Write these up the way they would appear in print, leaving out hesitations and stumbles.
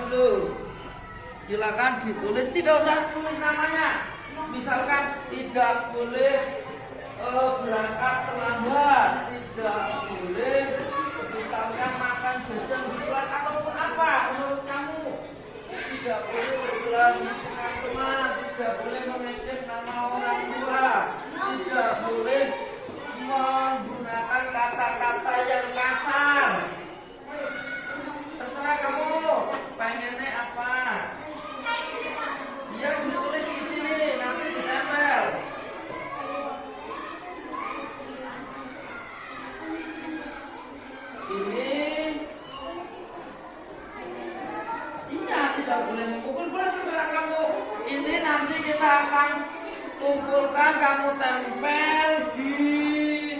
dulu. Silakan ditulis, tidak usah tulis namanya. Misalkan tidak boleh berangkat terlambat, tidak boleh misalkan makan jajan di kelas ataupun apa menurut kamu. Tidak boleh berjalan dengan teman, tidak boleh mengejek nama orang tua, tidak boleh menggunakan kata-kata yang kasar. Terserah kamu pengennya apa. Yang ditulis di sini nanti ditempel. Ini iya, tidak boleh memukul, boleh terserah kamu. Ini nanti kita akan kumpulkan, kamu tempel di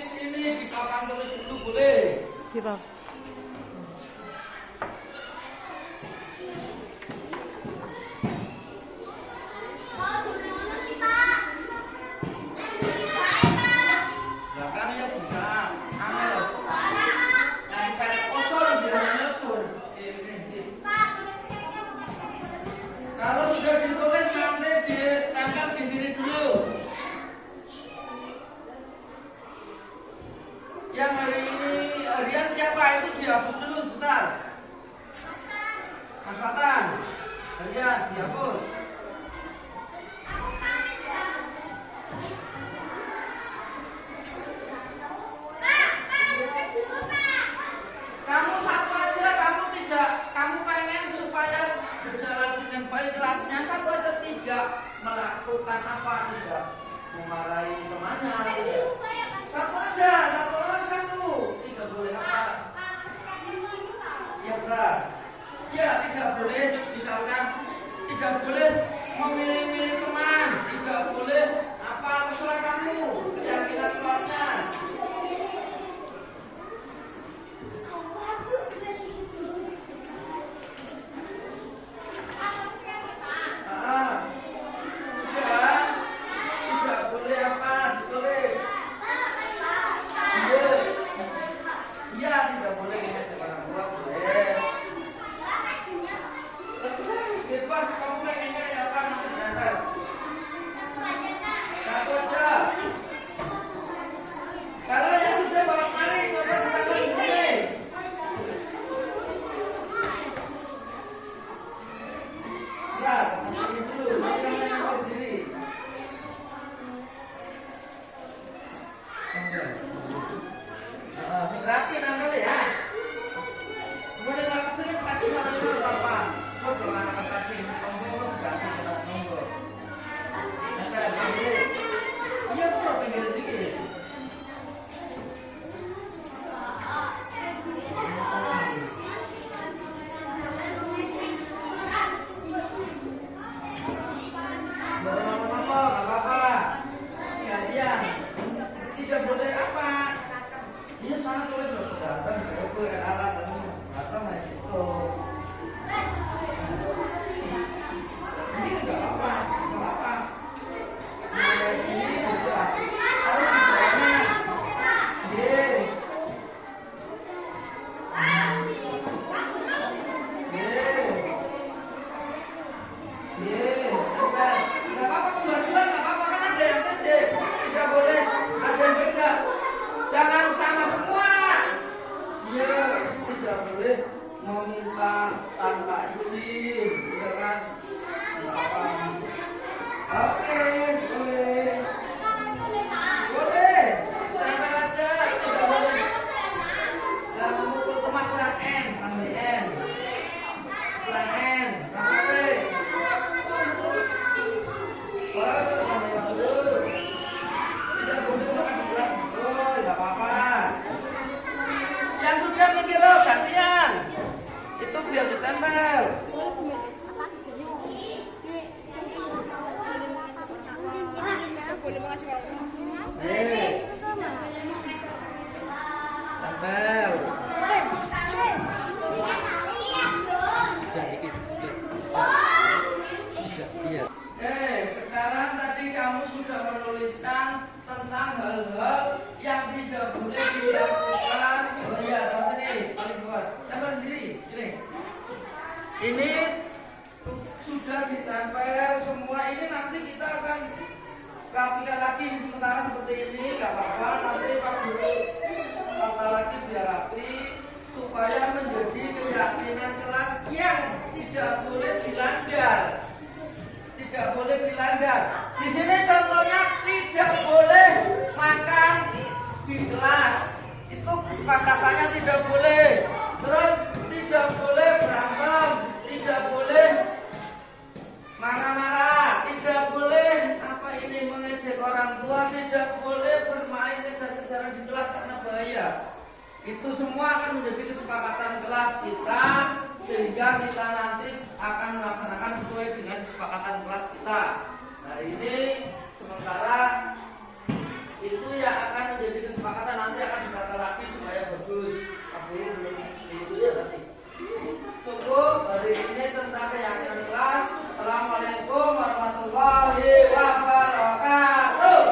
sini di papan tulis dulu, boleh? Di bawah. Kalau sudah ditulis nanti ditempel di sini dulu. Yang hari ini harian siapa itu dihapus dulu sebentar. Mas Fatan, harian dihapus. Kamu satu aja, kamu pengen supaya berjalan dengan baik kelasnya, satu aja, tidak melakukan apa, tidak memarahi temannya, tidak. Satu aja, satu orang satu, tidak boleh apa. Ya benar. Ya tidak boleh, misalkan tidak boleh memilih-milih teman, tidak boleh apa, terserah kamu, keyakinan kelasnya. Tidak boleh apa? Iya, sana tulis loh, datang ke alat datang masih itu. Ini enggak apa, enggak apa. Ini juga harus dibanyak. Jangan sama semua. Ya, tidak boleh meminta tanpa izin, ya kan? Oke, boleh. Boleh. Standar aja, tidak boleh. Dan memukul koma kurang N, ambil N. Kurang N, boleh. Tidak boleh makan berat. Tidak apa-apa. Yang sudah mikir lo gantian. Itu biar ditempel. Tempel. Sedikit. Iya. Sekarang tadi kamu sudah menuliskan tentang hal-hal yang tidak boleh dilakukan. Oh iya, tahu sini, paling kuat. Tempel sendiri, sini. Ini rapikan lagi sementara seperti ini, gak apa-apa. Nanti Pak Guru kata lagi biar rapi supaya menjadi keyakinan kelas yang tidak boleh dilanggar. Tidak boleh dilanggar. Di sini contohnya tidak boleh makan di kelas. Itu kesepakatannya tidak boleh. Terus tidak boleh berantem, tidak boleh marah-marah, tidak boleh mengejek orang tua, tidak boleh bermain kejar-kejaran di kelas karena bahaya. Itu semua akan menjadi kesepakatan kelas kita, sehingga kita nanti akan melaksanakan sesuai dengan kesepakatan kelas kita. Hari ini sementara itu yang akan menjadi kesepakatan, nanti akan ditata lagi supaya bagus. Aku belum itu ya nanti. Cukup hari ini tentang keyakinan kelas. Assalamualaikum warahmatullahi wabarakatuh.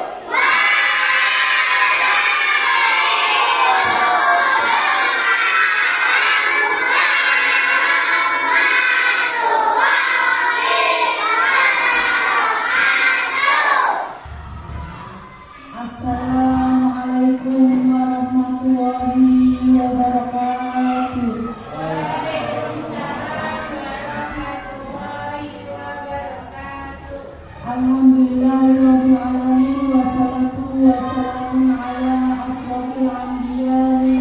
Assalamualaikum warahmatullahi wabarakatuh. Alhamdulillahirabbil alamin wassalatu wassalamu ala asrofil anbiya'i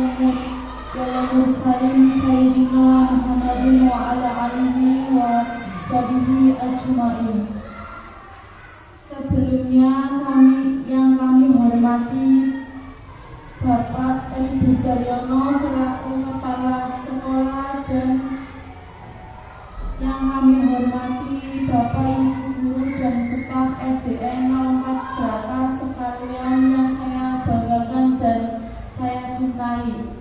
wal mursalin sayyidina Muhammadin wa ala alihi wa sahbihi ajmain. Sebelumnya kami hormati Bapak Eri Budaryono selaku Kepala Sekolah dan yang kami hormati Bapak Ibu Guru dan staf SDN 04 Draka sekalian yang saya banggakan dan saya cintai.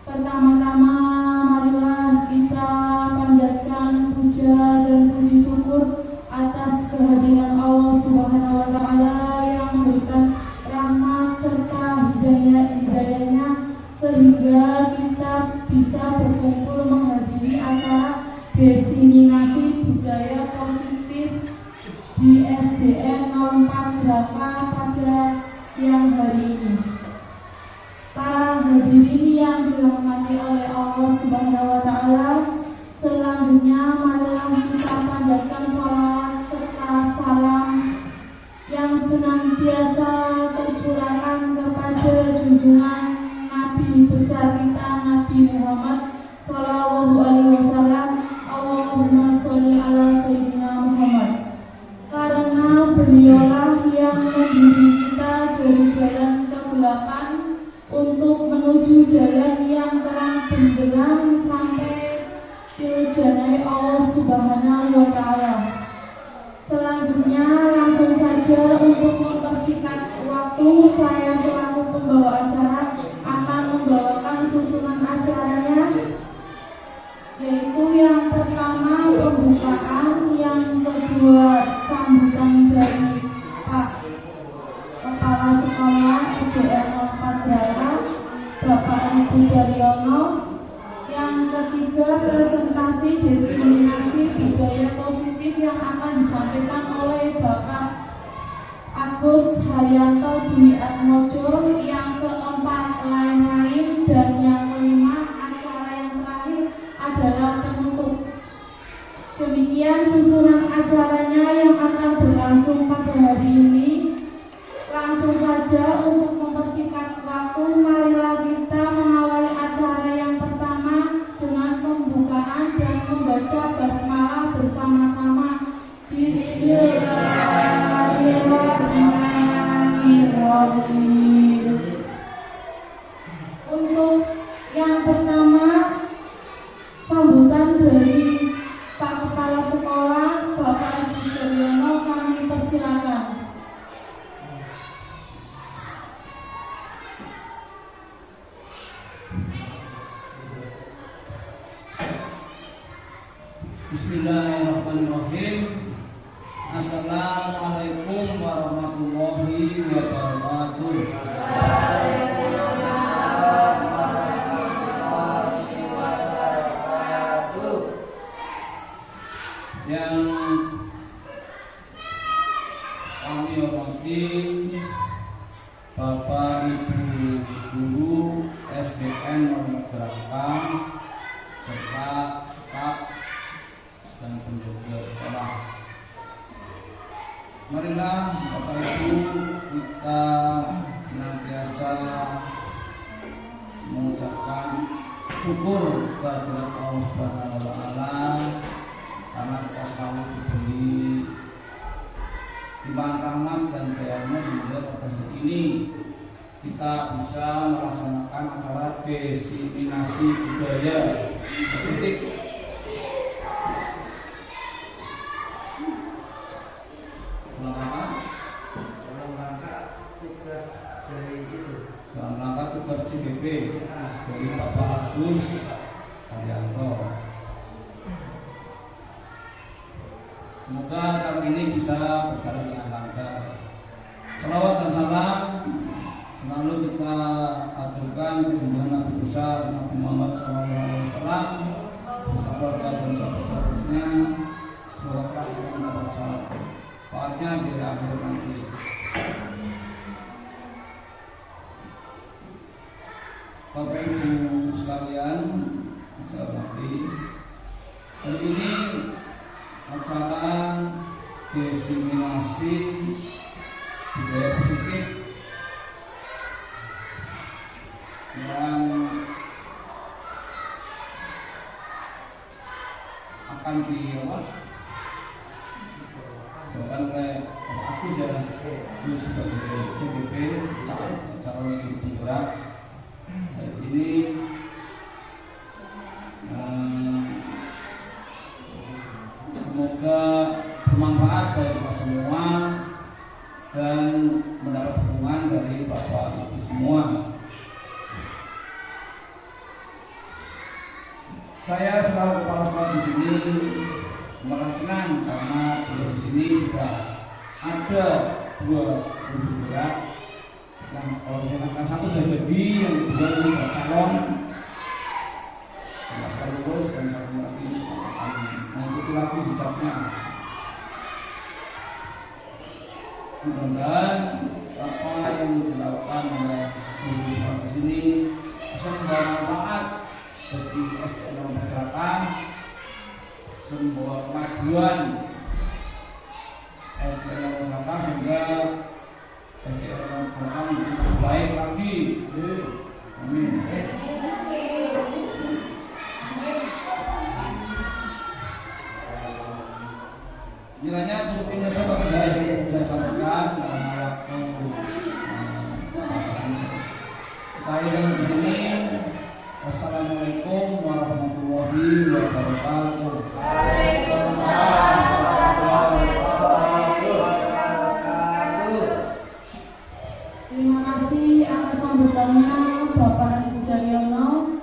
Pertama-tama marilah kita panjatkan puja dan puji syukur atas kehadiran Allah Subhanahu wa taala yang memberikan rahmat serta hidayahnya sehingga kita bisa berkumpul menghadiri acara diseminasi budaya positif di SDN 04 Draka pada siang hari ini. Para hadirin yang dirahmati oleh Allah Subhanahu wa taala, selanjutnya marilah kita panjatkan sholawat serta salam yang senantiasa tercurahkan kepada junjungan Nabi besar kita Nabi Muhammad sallallahu alaihi wasallam. Allahumma sholli ala sayyidina Muhammad. Karena beliaulah yang membimbing kita dari jalan kegelapan untuk menuju jalan yang terang benderang sampai dijanai Allah Subhanahu wa taala. Selanjutnya langsung saja untuk mempersingkat waktu, saya selaku pembawa acara akan membawakan susunan acaranya, yaitu yang pertama pembukaan, yang kedua sambutan dari Pak Kepala Sekolah SDN 04 Draka Bapak Eri Budaryono, yang ketiga presentasi diskriminasi budaya positif yang akan disampaikan oleh Bapak Agus Haryanto Dwi Atmojo, yang keempat lain-lain, dan yang kelima acara yang terakhir adalah penutup. Demikian susunan acaranya yang akan berlangsung pada hari ini. Langsung saja untuk mempersingkat waktu, marilah kita mengawali acara yang pertama dengan pembukaan dan membaca basmalah bersama-sama. Bismillahirrahmanirrahim. Untuk yang pertama, sambutan dari Pak Kepala Sekolah Bapak Eri Budaryono, kami persilakan. Bismillahirrahmanirrahim. Assalamualaikum warahmatullahi wabarakatuh. Waalaikumsalam warahmatullahi wabarakatuh. Yang kami hormati Bapak Ibu Guru SDN Normagrakan serta staf dan penjaga sekolah. Marilah Bapak Ibu kita senantiasa mengucapkan syukur kepada Allah Subhanahu wa taala karena kita selalu diberi limpahan rahmat dan dayanya sehingga pada hari ini kita bisa melaksanakan acara diseminasi budaya positif. Dalam rangka tugas dari itu, dalam rangka tugas CBP dari Bapak Agus Haryanto. Semoga tahun ini bisa berjalan dengan lancar. Salawat dan salam selalu kita aturkan ke junjungan Nabi besar Nabi Muhammad SAW, keluarga dan sahabat-sahabatnya. Semoga kita mendapat syafaatnya di akhir nanti. Bapak Ibu sekalian, saya hormati, hari ini acara diseminasi budaya positif yang akan dibawakan oleh Agus ya, Agus sebagai CBP calon penggerak. Ini semoga bermanfaat bagi kita semua dan mendapat dukungan dari Bapak Ibu semua. Saya selaku kepala sekolah di sini merasa senang karena di sini sudah ada 2 guru gerak. Yang kalau dikatakan satu sudah jadi, yang kedua ini calon, yang lulus dan satu lagi mengikuti lagi jejaknya. Mudah-mudahan apa yang dilakukan oleh guru di sini bisa membawa manfaat bagi SDN masyarakat, membawa kemajuan SDN masyarakat sehingga SDN masyarakat lebih baik lagi. Amin. Kiranya cukup ini saja Pak saya sampaikan karena waktu kita yang di sini. Assalamualaikum warahmatullahi wabarakatuh. Waalaikumsalam warahmatullahi wabarakatuh. Terima kasih atas sambutannya Bapak Ibu Daryono.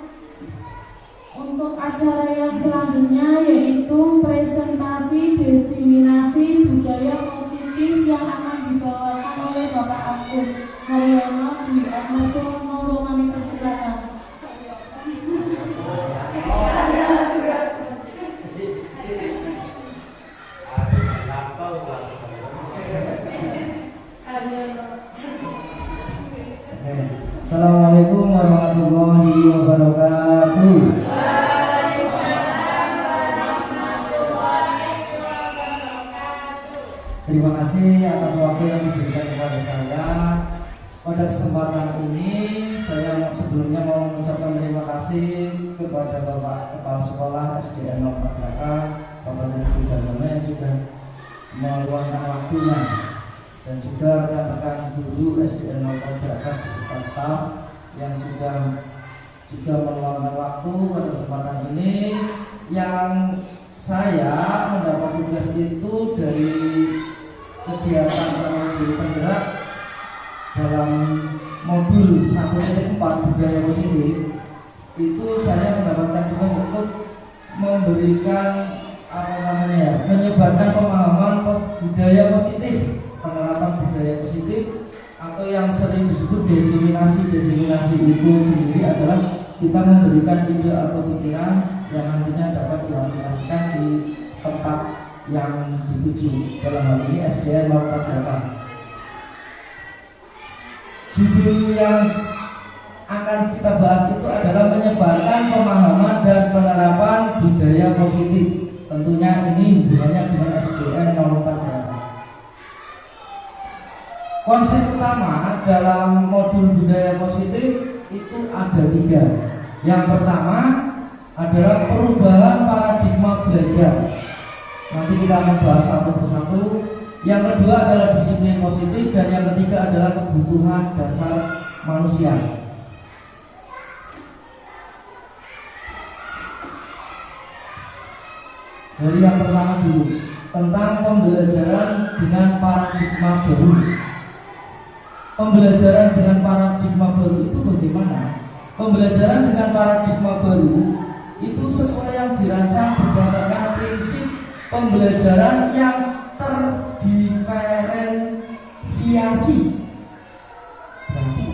Untuk acara yang selanjutnya yaitu presentasi diseminasi budaya positif yang akan dibawakan oleh Bapak Agus Haryono Dwi Atmojo. Monggo kami persilakan. Assalamualaikum warahmatullahi wabarakatuh. Terima kasih atas waktu yang diberikan kepada saya. Pada kesempatan ini saya sebelumnya mau mengucapkan terima kasih kepada Bapak Kepala Sekolah SDN Normagrakan, Bapak Ibu Daryono yang sudah meluangkan waktunya, dan juga rekan-rekan guru SDN Normagrakan beserta staf yang sudah juga meluangkan waktu pada kesempatan ini. Yang saya mendapat tugas itu dari kegiatan teknologi penggerak dalam modul 1.4 budaya positif. Itu saya mendapatkan tugas untuk memberikan menyebarkan pemahaman budaya positif, penerapan budaya positif, atau yang sering disebut diseminasi. Diseminasi itu sendiri adalah kita memberikan ide atau pikiran yang nantinya dapat diaplikasikan di tempat yang dituju, dalam hal ini SDN Laut Jaka. Judul yang akan kita bahas itu adalah menyebarkan pemahaman dan penerapan budaya positif. Tentunya ini hubungannya dengan SDN 04 Jaka. Konsep utama dalam modul budaya positif itu ada 3. Yang pertama adalah perubahan paradigma belajar. Nanti kita akan bahas satu persatu. Yang kedua adalah disiplin positif, dan yang ketiga adalah kebutuhan dasar manusia. Dari yang pertama dulu, tentang pembelajaran dengan paradigma baru. Pembelajaran dengan paradigma baru itu bagaimana? Pembelajaran dengan paradigma baru itu sesuai yang dirancang berdasarkan prinsip pembelajaran yang terdiferensiasi. Berarti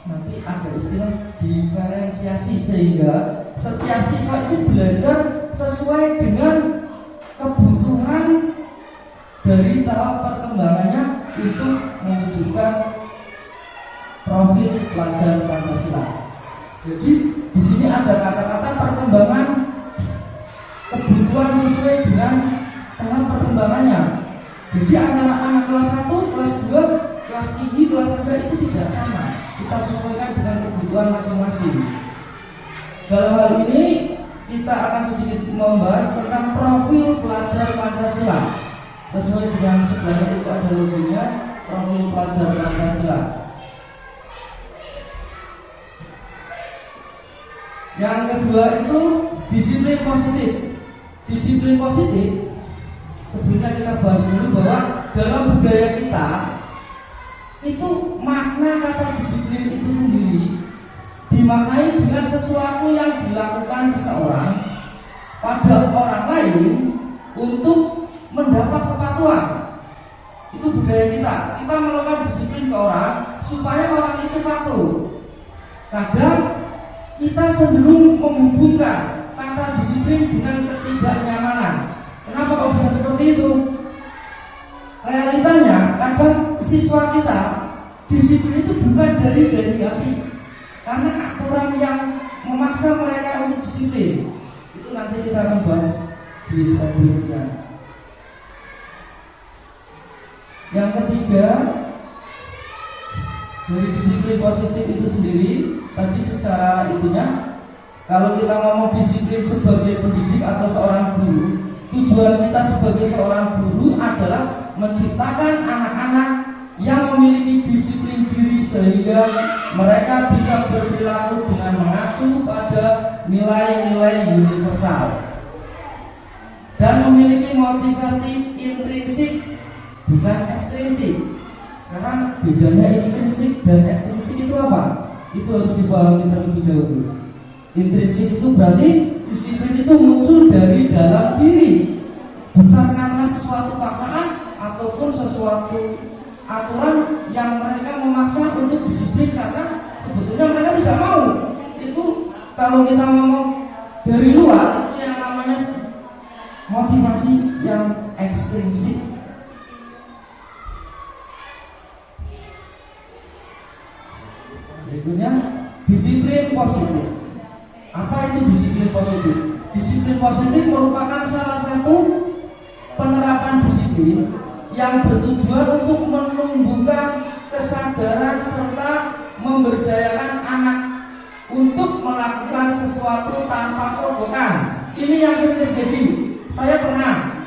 nanti ada istilah diferensiasi, sehingga setiap siswa itu belajar sesuai dengan kebutuhan dari tahap perkembangannya untuk mewujudkan profil pelajar Pancasila. Jadi di sini ada kata-kata perkembangan kebutuhan sesuai dengan tahap perkembangannya. Jadi antara anak kelas 1, kelas 2, kelas tinggi, kelas rendah itu tidak sama. Kita sesuaikan dengan kebutuhan masing-masing. Dalam hal ini kita akan sedikit membahas tentang profil pelajar Pancasila. Sesuai dengan sebelahnya itu ada logonya, profil pelajar Pancasila. Yang kedua itu disiplin positif. Disiplin positif, sebelumnya kita bahas dulu bahwa dalam budaya kita itu makna kata disiplin itu sendiri dimaknai dengan sesuatu yang dilakukan seseorang pada orang lain untuk mendapat kepatuhan. Itu budaya kita. Kita melakukan disiplin ke orang supaya orang itu patuh. Kadang kita cenderung menghubungkan kata disiplin dengan ketidaknyamanan. Kenapa kok bisa seperti itu? Realitanya kadang siswa kita disiplin itu bukan dari hati, karena aturan yang memaksa mereka untuk disiplin. Itu nanti kita akan bahas di slide berikutnya. Yang ketiga, dari disiplin positif itu sendiri, tadi secara itunya, kalau kita ngomong disiplin sebagai pendidik atau seorang guru, tujuan kita sebagai seorang guru adalah menciptakan anak-anak yang memiliki disiplin diri sehingga mereka bisa berperilaku dengan mengacu pada nilai-nilai universal dan memiliki motivasi intrinsik bukan ekstrinsik. Sekarang bedanya intrinsik dan ekstrinsik itu apa? Itu harus dipahami terlebih dahulu. Intrinsik itu berarti disiplin itu muncul dari dalam diri, bukan karena sesuatu paksaan ataupun sesuatu aturan yang mereka memaksa untuk disiplin karena sebetulnya mereka tidak mau. Itu kalau kita ngomong dari luar, itu yang namanya motivasi yang ekstrinsik. Berikutnya disiplin positif. Apa itu disiplin positif? Disiplin positif merupakan salah satu penerapan disiplin yang bertujuan untuk menumbuhkan kesadaran serta memberdayakan anak untuk melakukan sesuatu tanpa sogokan. Ini yang sering terjadi. Saya pernah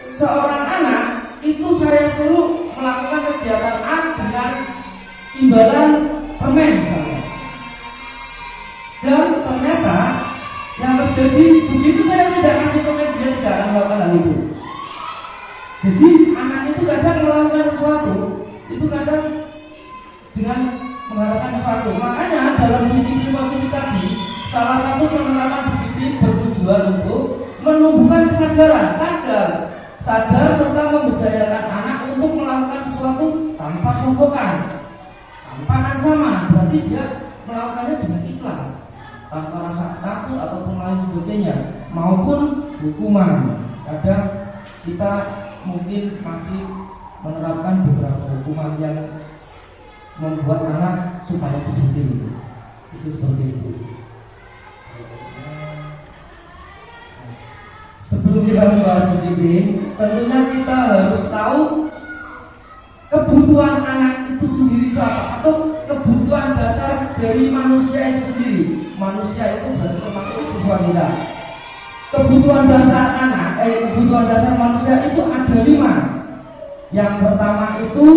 seorang anak itu saya suruh melakukan kegiatan A dengan imbalan permen misalnya. Dan ternyata yang terjadi begitu saya tidak kasih permen, dia tidak akan melakukan hal itu. Jadi anak itu kadang melakukan sesuatu, itu kadang dengan mengharapkan sesuatu. Makanya dalam disiplin positif tadi, salah satu penerapan disiplin bertujuan untuk menumbuhkan kesadaran, sadar serta memberdayakan anak untuk melakukan sesuatu tanpa sogokan, tanpa ancaman. Berarti dia melakukannya dengan ikhlas, tanpa rasa takut ataupun lain sebagainya, maupun hukuman. Kadang kita mungkin masih menerapkan beberapa hukuman yang membuat anak supaya disiplin. Itu seperti itu. Sebelum kita membahas disiplin, tentunya kita harus tahu kebutuhan anak itu sendiri itu apa, atau kebutuhan dasar dari manusia itu sendiri. Manusia itu berarti termasuk siswa kita. Kebutuhan dasar kebutuhan dasar manusia itu ada 5. Yang pertama itu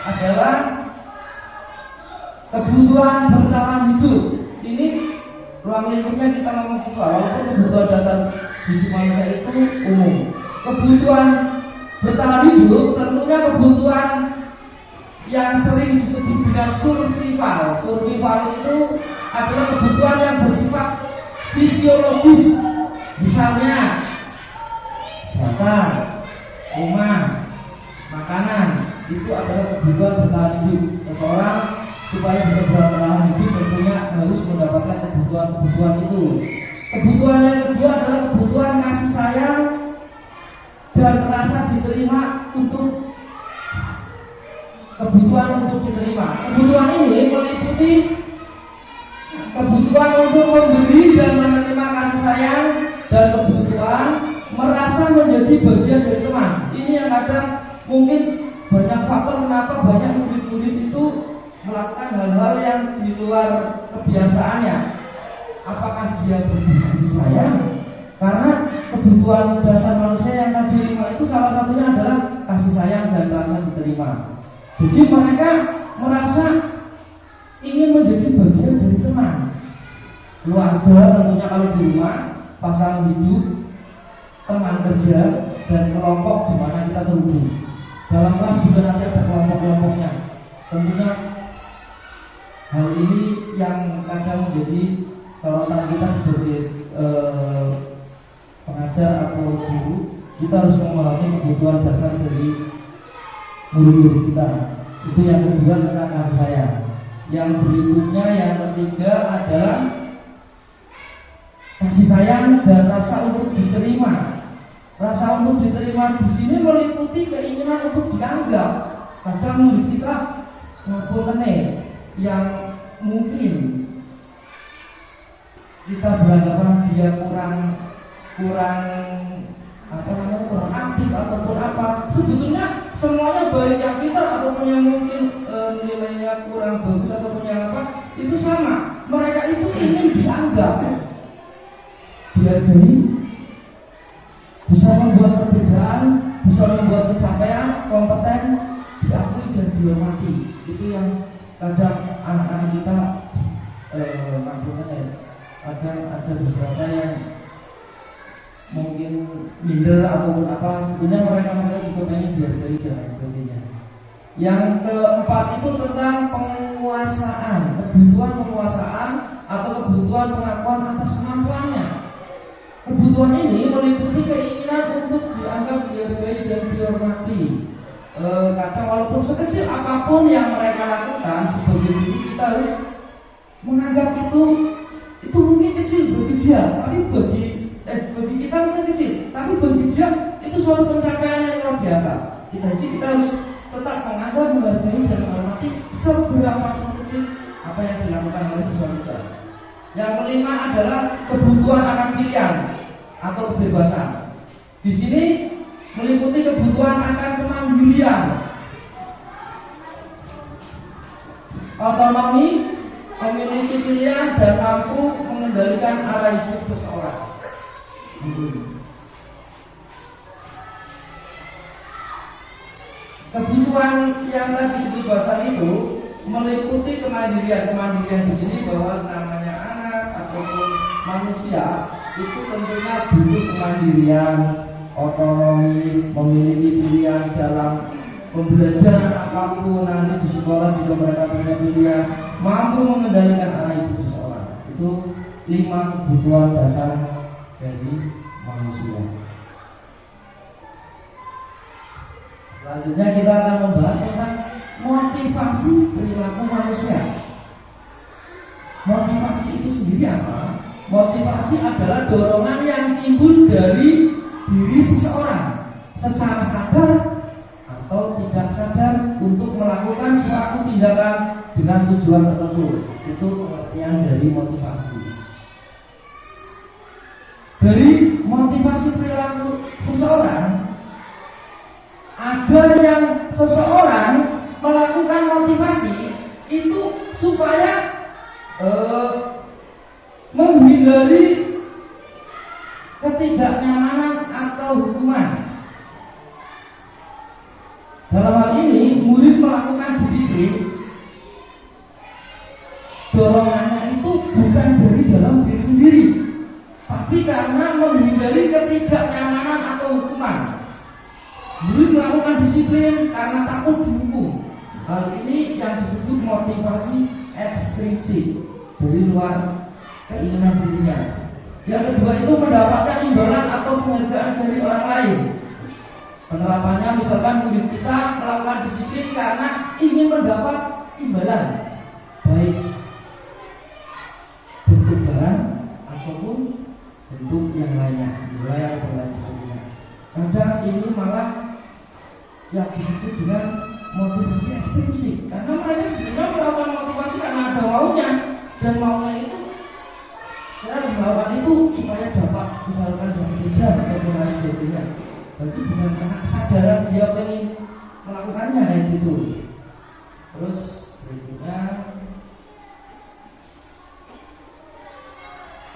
adalah kebutuhan bertahan hidup. Ini ruang lingkupnya kita ngomong siswa, walaupun kebutuhan dasar hidup manusia itu umum. Kebutuhan bertahan hidup tentunya kebutuhan yang sering disebut dengan survival. Survival itu adalah kebutuhan yang bersifat fisiologis. Misalnya kesehatan, rumah, makanan, itu adalah kebutuhan bertahan hidup. Seseorang supaya bisa bertahan hidup tentunya harus mendapatkan kebutuhan itu. Kebutuhan yang kedua adalah kebutuhan kasih sayang dan merasa diterima untuk kebutuhan untuk diterima. Kebutuhan ini meliputi kebutuhan untuk memberi dan menerima kasih sayang dan kebutuhan merasa menjadi bagian dari teman. Ini yang kadang mungkin banyak faktor kenapa banyak murid-murid itu melakukan hal-hal yang di luar kebiasaannya. Apakah dia berbagi kasih sayang? Karena kebutuhan dasar manusia yang tadi 5 itu salah satunya adalah kasih sayang dan rasa diterima. Jadi mereka merasa ingin menjadi bagian dari teman. Keluarga tentunya kalau di rumah, pasangan hidup, teman kerja, dan kelompok di mana kita terhubung. Dalam kelas juga nanti ada kelompok-kelompoknya. Tentunya hal ini yang kadang menjadi sorotan kita sebagai pengajar atau guru. Kita harus memahami kebutuhan dasar dari murid-murid kita. Itu yang kedua tentang kasih sayang. Yang berikutnya yang ketiga adalah kasih sayang dan rasa untuk diterima. Rasa untuk diterima di sini meliputi keinginan untuk dianggap. Kadang murid kita ngapunten yang mungkin kita beranggapan dia kurang aktif ataupun apa. Sebetulnya semuanya baik yang kita ataupun yang mungkin nilainya kurang bagus ataupun yang apa itu sama. Mereka itu ingin dianggap, dihargai, bisa membuat perbedaan, bisa membuat pencapaian, kompeten, diakui dan dihormati. Itu yang kadang anak-anak kita kadang ada beberapa yang mungkin minder ataupun apa. Sebenarnya mereka juga pengen dihargai dan lain sebagainya. Yang keempat itu tentang penguasaan, kebutuhan penguasaan atau kebutuhan pengakuan atas kemampuannya. Kebutuhan ini meliputi keinginan untuk dianggap, dihargai dan dihormati. Kadang walaupun sekecil apapun yang mereka lakukan sebagai guru, kita harus menganggap itu mungkin kecil bagi dia, tapi bagi kita mungkin kecil, tapi bagi dia itu suatu pencapaian yang luar biasa. Jadi kita harus tetap menganggap, menghargai dan menghormati seberapapun kecil apa yang dilakukan oleh siswa kita. Yang kelima adalah kebutuhan akan pilihan atau kebebasan. Di sini meliputi kebutuhan akan kemandirian, otonomi, memiliki pilihan dan mampu mengendalikan arah hidup seseorang. Kebutuhan yang tadi kebebasan itu meliputi kemandirian. Kemandirian di sini bahwa namanya anak ataupun manusia itu tentunya butuh kemandirian, otonomi, memiliki pilihan dalam pembelajaran apapun. Nanti di sekolah juga mereka punya pilihan, mampu mengendalikan arah hidup seseorang. Itu 5 kebutuhan dasar dari manusia. Selanjutnya kita akan membahas tentang motivasi perilaku manusia. Motivasi itu sendiri apa? Motivasi adalah dorongan yang timbul dari diri seseorang. secara sadar atau tidak sadar untuk melakukan suatu tindakan dengan tujuan tertentu. Itu pengertian dari motivasi. Dari motivasi perilaku seseorang, ada yang seseorang melakukan motivasi itu supaya menghindari ketidaknyamanan atau hukuman. Dalam hal ini, murid melakukan disiplin, dorongannya itu bukan dari dalam diri sendiri, tapi karena menghindari ketidaknyamanan atau hukuman. Murid melakukan disiplin karena takut dihukum. Hal ini yang disebut motivasi ekstrinsik, dari luar keinginan dirinya. Yang kedua itu mendapatkan imbalan atau penghargaan dari orang lain. Penerapannya misalkan murid kita melakukan disiplin karena ingin mendapat imbalan, baik bentuk barang ataupun bentuk yang lainnya, nilai atau lain sebagainya. Kadang ini malah yang disebut dengan motivasi ekstrinsik, karena mereka sebenarnya melakukan motivasi karena ada maunya, dan maunya itu saya harus melakukan itu supaya dapat misalkan dapat jajan atau lain sebagainya. Berarti bukan karena kesadaran dia pengen melakukannya kayak gitu. Terus berikutnya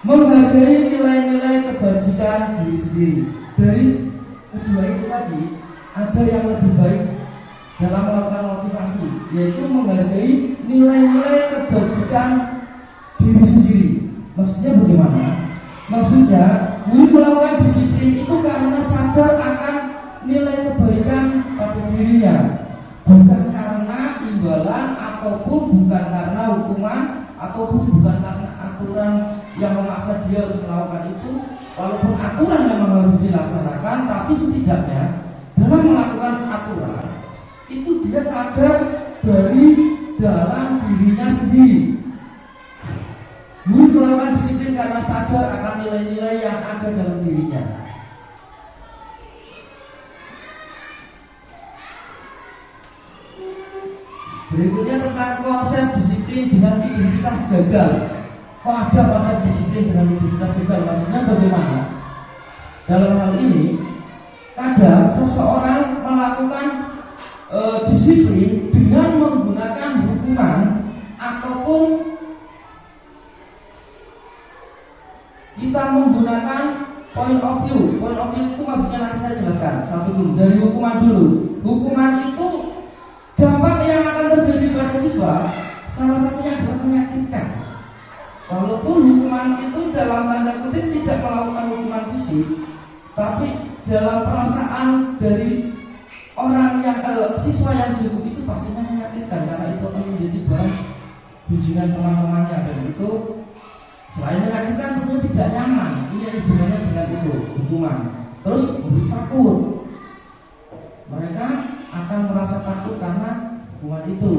menghargai nilai-nilai kebajikan diri sendiri. Dari kedua itu tadi ada yang lebih baik dalam melakukan motivasi, yaitu menghargai nilai-nilai kebajikan diri sendiri. Maksudnya bagaimana? Maksudnya murid melakukan disiplin itu karena sadar akan nilai kebaikan pada dirinya, bukan karena imbalan ataupun bukan karena hukuman ataupun bukan karena aturan yang memaksa dia harus melakukan itu. Walaupun aturan memang harus dilaksanakan, tapi setidaknya dalam melakukan aturan itu dia sadar dari dalam dirinya sendiri. Murid melakukan disiplin karena sadar akan nilai-nilai yang ada dalam dirinya. Berikutnya tentang konsep disiplin dengan identitas gagal. Kok ada konsep disiplin dengan identitas gagal? Maksudnya bagaimana? Dalam hal ini, kadang seseorang melakukan disiplin dengan menggunakan hukuman ataupun kita menggunakan point of view. Point of view itu maksudnya nanti saya jelaskan. Satu dulu, dari hukuman dulu. Hukuman itu dampak yang akan terjadi pada siswa, salah satunya adalah menyakitkan. Walaupun hukuman itu dalam tanda kutip tidak melakukan hukuman fisik, tapi dalam perasaan dari orang yang siswa yang dihukum itu pastinya menyakitkan, karena itu akan menjadi bahan bijinan teman-temannya, dan itu selain menyakitkan tentunya tidak nyaman. Ini yang hubungannya dengan itu hukuman. Terus murid takut, mereka akan merasa takut karena hukuman itu.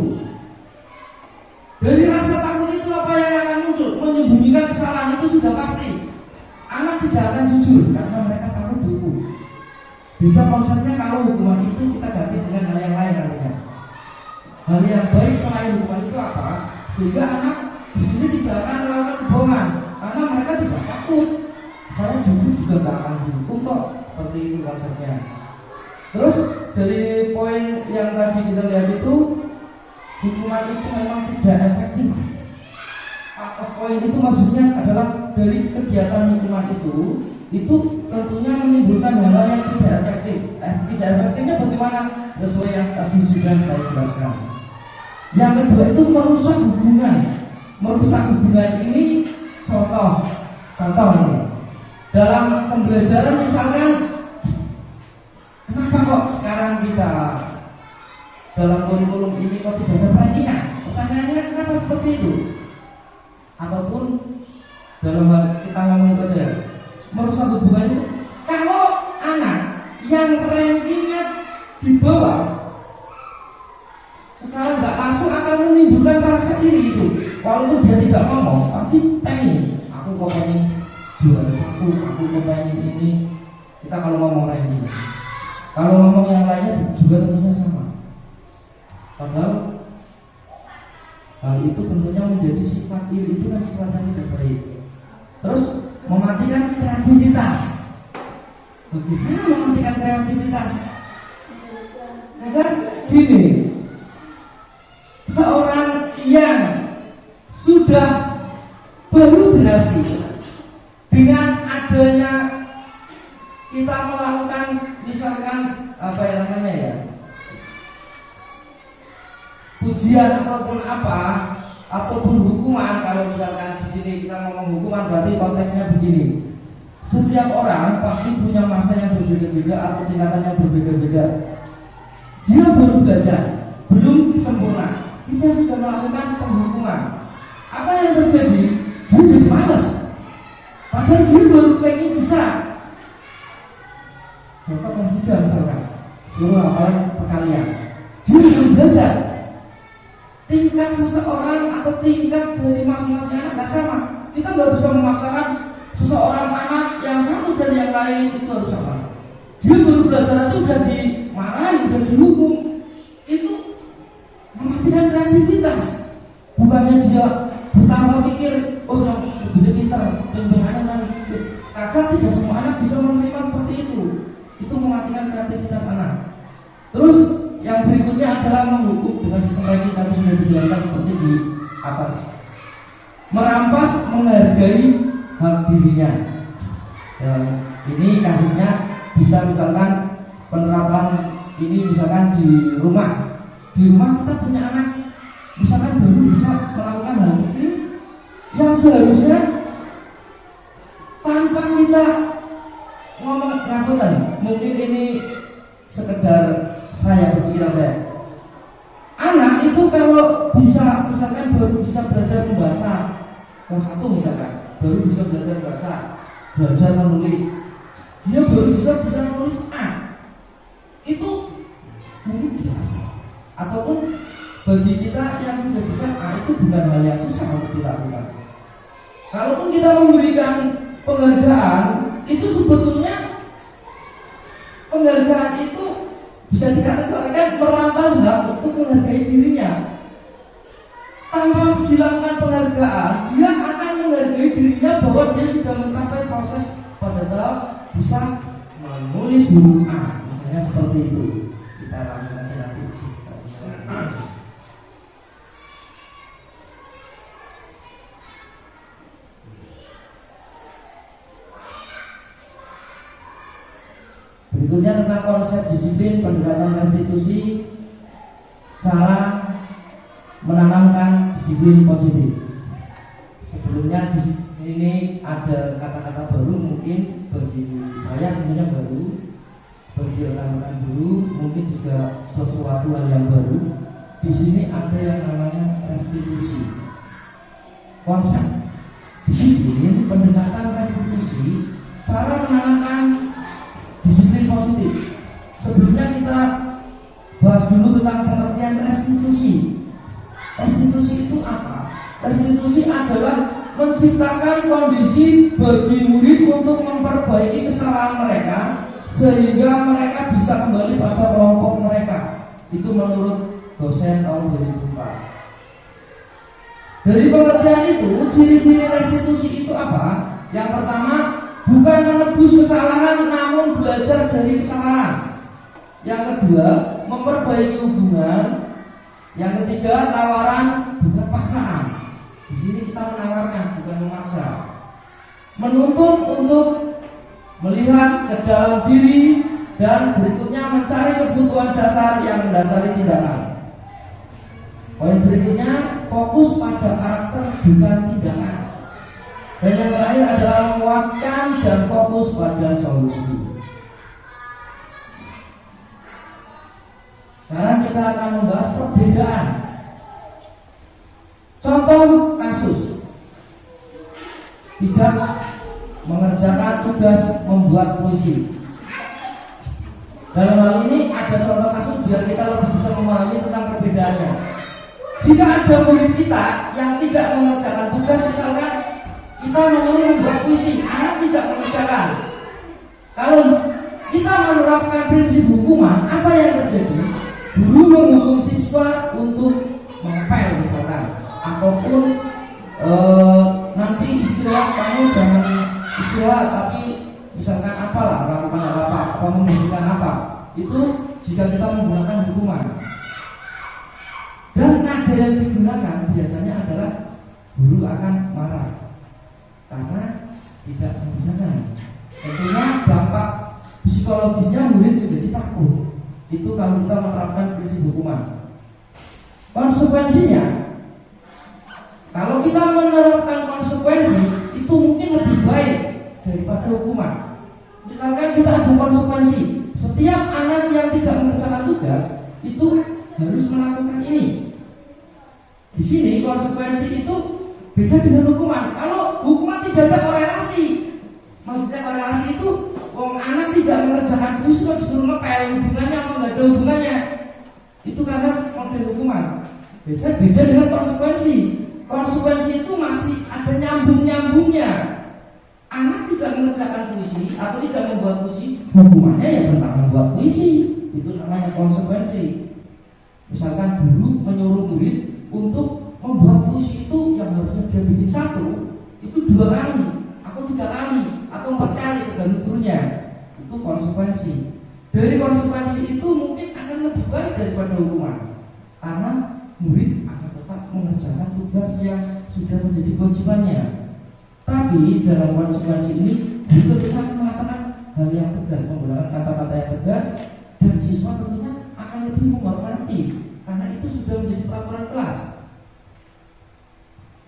Dari rasa takut itu apa yang akan muncul? Menyembunyikan kesalahan itu sudah pasti. Anak tidak akan jujur karena mereka takut dihukum. Beda konsepnya kalau hukuman itu kita ganti dengan hal yang lain nantinya. Hal yang baik selain hukuman itu apa? Sehingga anak di sini tidak akan melakukan kebohongan karena mereka tidak takut. Saya jujur juga tidak akan dihukum kok. Seperti itu konsepnya. Terus dari poin yang tadi kita lihat itu, hukuman itu memang tidak efektif. Poin itu maksudnya adalah dari kegiatan hukuman itu tentunya menimbulkan hal-hal yang tidak efektif. Tidak efektifnya bagaimana? Sesuai yang tadi sudah saya jelaskan. Yang kedua itu merusak hubungan. Merusak hubungan ini contoh ini dalam pembelajaran, misalkan kenapa kok sekarang kita dalam kurikulum ini kok tidak ada perhatian? Pertanyaannya kenapa seperti itu? Ataupun dalam hal kita ngomong itu aja, merusak hubungan itu kalau anak yang rankingnya di bawah sekarang nggak langsung akan menimbulkan rasa iri itu. Walaupun dia tidak ngomong, pasti pengen. Aku kok pengen juara satu, aku kok pengen ini. Kita kalau ngomong ranking, Kalau ngomong yang lainnya juga tentunya sama. Padahal hal itu tentunya menjadi sifat iri, itu kan sifat yang tidak baik. Terus mematikan kreativitas. Bagaimana mematikan kreativitas? Kadang gini, seorang yang sudah baru berhasil dengan adanya kita melakukan misalkan apa yang namanya ya, pujian ataupun apa ataupun hukuman. Kalau misalkan di sini kita ngomong hukuman berarti konteksnya begini. Setiap orang pasti punya masa yang berbeda-beda atau tingkatannya berbeda-beda. Dia baru belajar, belum sempurna. Kita sudah melakukan penghukuman. Apa yang terjadi? Dia jadi malas. Padahal dia baru pengen bisa. Contoh kelas 3 misalkan, suruh hafalan perkalian. Dia belum belajar. Tingkat seseorang atau tingkat dari masing-masing anak gak sama. Kita nggak bisa memaksakan seseorang anak yang satu dan yang lain itu harus sama. Dia baru belajar aja udah dimarahi, udah dihukum. Itu mematikan kreativitas. Bukannya dia bertambah pikir, oh yang udah pintar, pengen anak. Kadang tidak semua anak bisa menerima seperti itu. Itu mematikan kreativitas anak. Terus yang berikutnya adalah menghukum dengan sistem lagi tadi sudah dijelaskan seperti di atas. Merampas menghargai hak dirinya. Ini kasusnya bisa misalkan penerapan ini misalkan di rumah. Di rumah kita punya anak misalkan baru bisa melakukan hal kecil yang seharusnya tanpa kita ngomong ngakutan. Mungkin ini sekedar saya berpikiran saya. Anak itu kalau bisa misalkan baru bisa belajar membaca kelas 1 misalkan, baru bisa belajar membaca, belajar menulis, dia baru bisa menulis A. Itu mungkin biasa. Ataupun bagi kita yang sudah bisa A itu bukan hal yang susah untuk dilakukan. Kalaupun kita memberikan penghargaan, itu sebetulnya penghargaan itu bisa dikategorikan merampas hak untuk menghargai dirinya. Tanpa dilakukan penghargaan, dia akan menghargai dirinya bahwa dia sudah mencapai proses pada tahap bisa menulis huruf A, misalnya seperti itu. Kita langsung aja nanti berikutnya tentang konsep disiplin, pendekatan restitusi, cara menanamkan disiplin positif. Sebelumnya di sini ada kata-kata baru mungkin bagi saya tentunya baru, bagi rekan-rekan guru mungkin juga sesuatu hal yang baru. Di sini ada yang namanya restitusi. Konsep disiplin, pendekatan restitusi, cara menanamkan disiplin positif. Sebelumnya kita bahas dulu tentang pengertian restitusi. Restitusi itu apa? Restitusi adalah menciptakan kondisi bagi murid untuk memperbaiki kesalahan mereka sehingga mereka bisa kembali pada kelompok mereka. Itu menurut dosen tahun 2004. Dari pengertian itu, ciri-ciri restitusi itu apa? Yang pertama, bukan menebus kesalahan namun belajar dari kesalahan. Yang kedua, memperbaiki hubungan. Yang ketiga, tawaran bukan paksaan. Di sini kita menawarkan bukan memaksa. Menuntun untuk melihat ke dalam diri dan berikutnya mencari kebutuhan dasar yang mendasari tindakan. Poin berikutnya, fokus pada karakter bukan tindakan. Dan yang terakhir adalah menguatkan dan fokus pada solusi. Sekarang kita akan membahas perbedaan. Contoh kasus tidak mengerjakan tugas membuat puisi. Dalam hal ini ada contoh kasus biar kita lebih bisa memahami tentang perbedaannya. Jika ada murid kita yang tidak mengerjakan tugas, misalkan kita menyuruh membuat puisi, anak tidak mengerjakan. Kalau kita kita menerapkan prinsip hukuman, apa yang terjadi? Guru menghukum siswa untuk mengepel misalkan, ataupun nanti istirahat, kamu jangan istirahat tapi misalkan apalah, melakukan apa membersihkan apa, itu jika kita menggunakan hukuman. Dan nada yang digunakan biasanya adalah guru akan marah karena tidak mengerjakan. Tentunya dampak psikologisnya murid menjadi takut. Itu kalau kita menerapkan prinsip hukuman. Konsekuensinya, kalau kita menerapkan konsekuensi, itu mungkin lebih baik daripada hukuman. Misalkan kita ada konsekuensi, setiap anak yang tidak mengerjakan tugas itu harus melakukan ini. Di sini konsekuensi itu beda dengan hukuman. Kalau hukuman tidak ada korelasi, maksudnya korelasi itu, wong anak tidak mengerjakan tugas kok disuruh ngepel, hubungannya apa? Nggak ada hubungannya. Itu karena model hukuman. Biasanya beda dengan konsekuensi. Konsekuensi itu masih ada nyambung-nyambungnya. Anak tidak mengerjakan puisi atau tidak membuat puisi, hukumannya ya tentang membuat puisi. Itu namanya konsekuensi. Misalkan guru menyuruh murid untuk membuat puisi itu yang harusnya dia bikin 1, itu 2 kali atau 3 kali atau 4 kali tergantung gurunya. Itu konsekuensi. Dari konsekuensi itu mungkin akan lebih baik daripada hukuman, karena murid akan tetap mengerjakan tugas yang sudah menjadi kewajibannya. Tapi dalam konsekuensi ini guru tentunya akan mengatakan hal yang tegas, menggunakan kata-kata yang tegas, dan siswa tentunya akan lebih menghormati karena itu sudah menjadi peraturan kelas.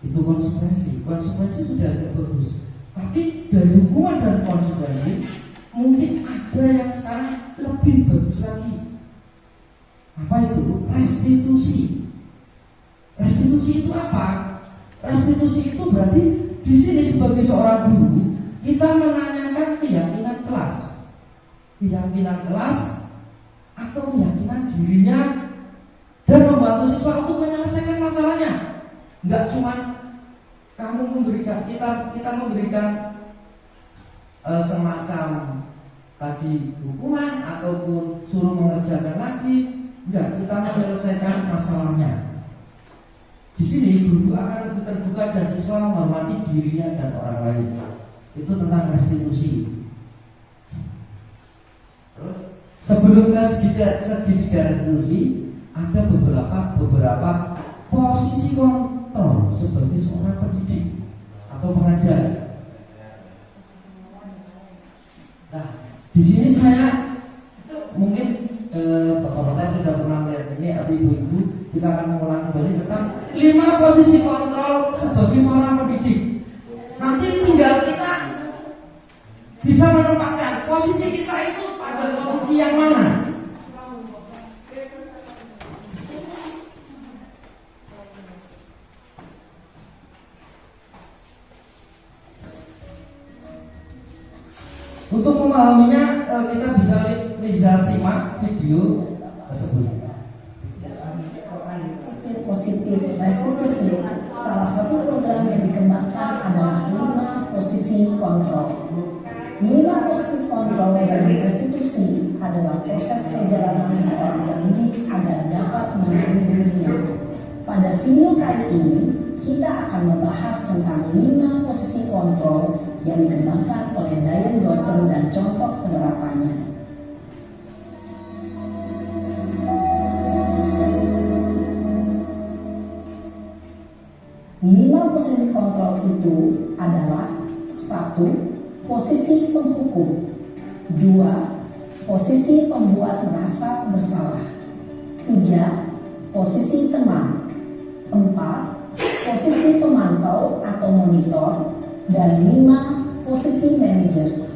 Itu konsekuensi. Konsekuensi sudah agak bagus. Tapi dari hukuman dan konsekuensi mungkin ada yang sekarang lebih bagus lagi. Apa itu? Restitusi. Restitusi itu apa? Restitusi itu berarti di sini sebagai seorang guru kita menanyakan keyakinan kelas, atau keyakinan dirinya, dan membantu siswa untuk menyelesaikan masalahnya. Enggak cuma kamu memberikan kita memberikan semacam tadi hukuman ataupun suruh mengerjakan lagi. Enggak, kita menyelesaikan masalahnya. Di sini guru akan lebih terbuka dan siswa menghormati dirinya dan orang lain. Itu tentang restitusi. Terus sebelum ke segitiga restitusi, ada beberapa posisi kontrol sebagai seorang pendidik atau pengajar. Nah, di sini saya mungkin bapak-bapak sudah pernah melihat ini, atau ibu-ibu, kita akan mengulang kembali tentang 5 posisi kontrol sebagai seorang pendidik. Nanti tinggal kita bisa menempatkan posisi kita itu pada posisi yang mana. Untuk memahaminya kita bisa simak video tersebut. Positif restitusi, salah satu program yang dikembangkan adalah 5 posisi kontrol. 5 posisi kontrol dan restitusi adalah proses perjalanan seorang pendidik agar dapat menjadi dirinya. Pada video kali ini, kita akan membahas tentang 5 posisi kontrol yang dikembangkan oleh Diane Dawson dan contoh penerapannya. 5 posisi kontrol itu adalah 1. Posisi penghukum, 2. Posisi pembuat merasa bersalah, 3. Posisi teman, 4. Posisi pemantau atau monitor, dan 5. Posisi manajer.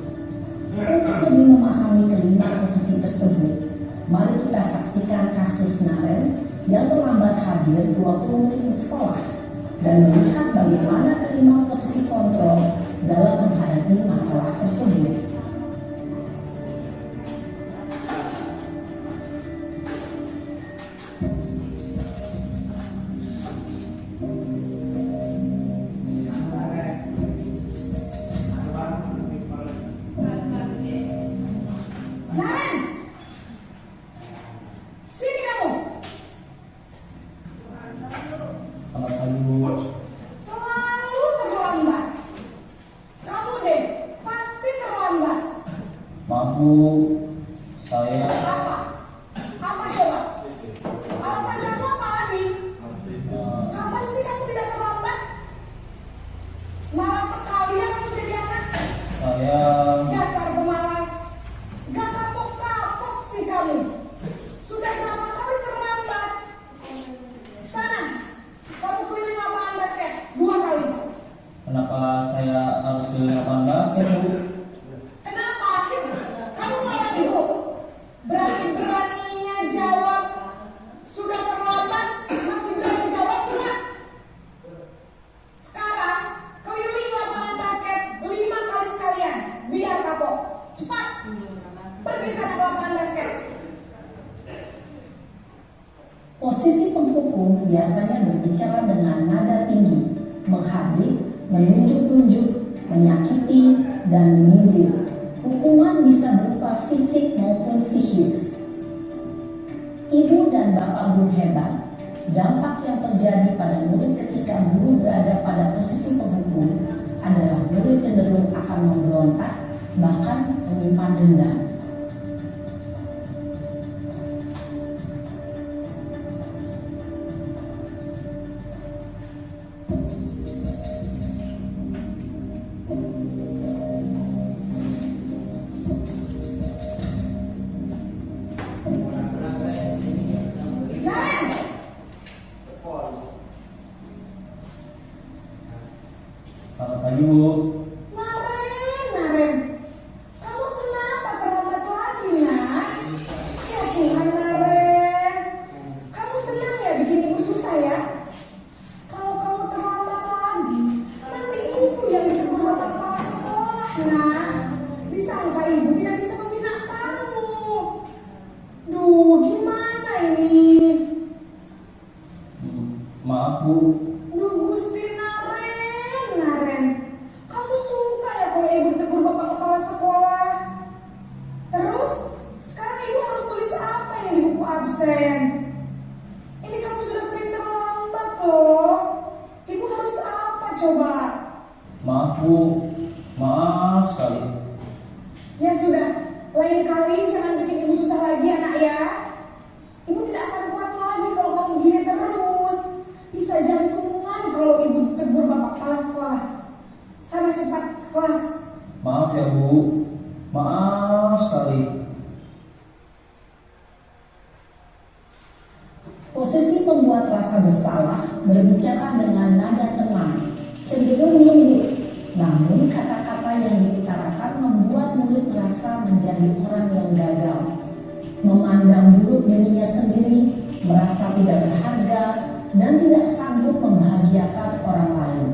Untuk lebih memahami kelima posisi tersebut, mari kita saksikan kasus Naren yang terlambat hadir 20 menit di sekolah dan melihat bagaimana kelima posisi kontrol dalam menghadapi masalah tersebut. Bu, saya Apa? Apa coba? Alasan kamu apa lagi? Kapan sih kamu tidak terlambat? Malas sekali ya kamu jadi anak. saya Dasar pemalas. Gak kapok-kapok sih kamu. Sudah berapa kali terlambat? Sana, kamu keliling lapangan basket 2 kali. kenapa saya harus keliling lapangan basket, Bu? Kenapa? Kamu malah ibu. Berani-beraninya jawab. Sudah terlambat, masih berani jawab enggak? Sekarang, keliling lapangan basket 5 kali sekalian. Biar kapok. Cepat. Pergi sana ke lapangan basket. Posisi penghukum biasanya berbicara dengan nada tinggi, menghardik, menunjuk-nunjuk, menyakiti, dan menyindir. Hukuman bisa berupa fisik maupun psikis. Ibu dan bapak guru hebat, dampak yang terjadi pada murid ketika guru berada pada posisi penghukum adalah murid cenderung akan memberontak, bahkan menyimpan dendam. Naren, Selamat pagi, Bu. Naren. Kamu kenapa terlambat lagi, nak? Ya Tuhan, Naren. Kamu senang ya bikin ibu susah ya? Kalau kamu terlambat lagi, nanti ibu yang ditegur bapak kepala sekolah, nak. Disangka ibu tidak bisa membina kamu. Duh, gimana ini? Maaf, Bu. Duh Gusti Naren. Kamu suka ya kalau ibu ditegur bapak kepala sekolah? Terus, sekarang ibu harus tulis apa yang di buku absen? Ini kamu sudah sering terlambat loh. Ibu harus apa coba? Maaf, Bu. Maaf sekali. Ya sudah, lain kali jangan bikin ibu susah lagi anak ya. Ibu tidak akan kuat lagi kalau kamu gini terus. Bisa jantungan kalau ibu tegur bapak kepala sekolah. Sana cepat ke kelas. Maaf ya, Bu. Maaf sekali. Posisi pembuat rasa bersalah berbicara dengan nada tenang, cenderung lembut. Namun kata-kata yang diutarakan membuat murid merasa menjadi orang yang gagal, memandang buruk dirinya sendiri, merasa tidak berharga, dan tidak sanggup membahagiakan orang lain.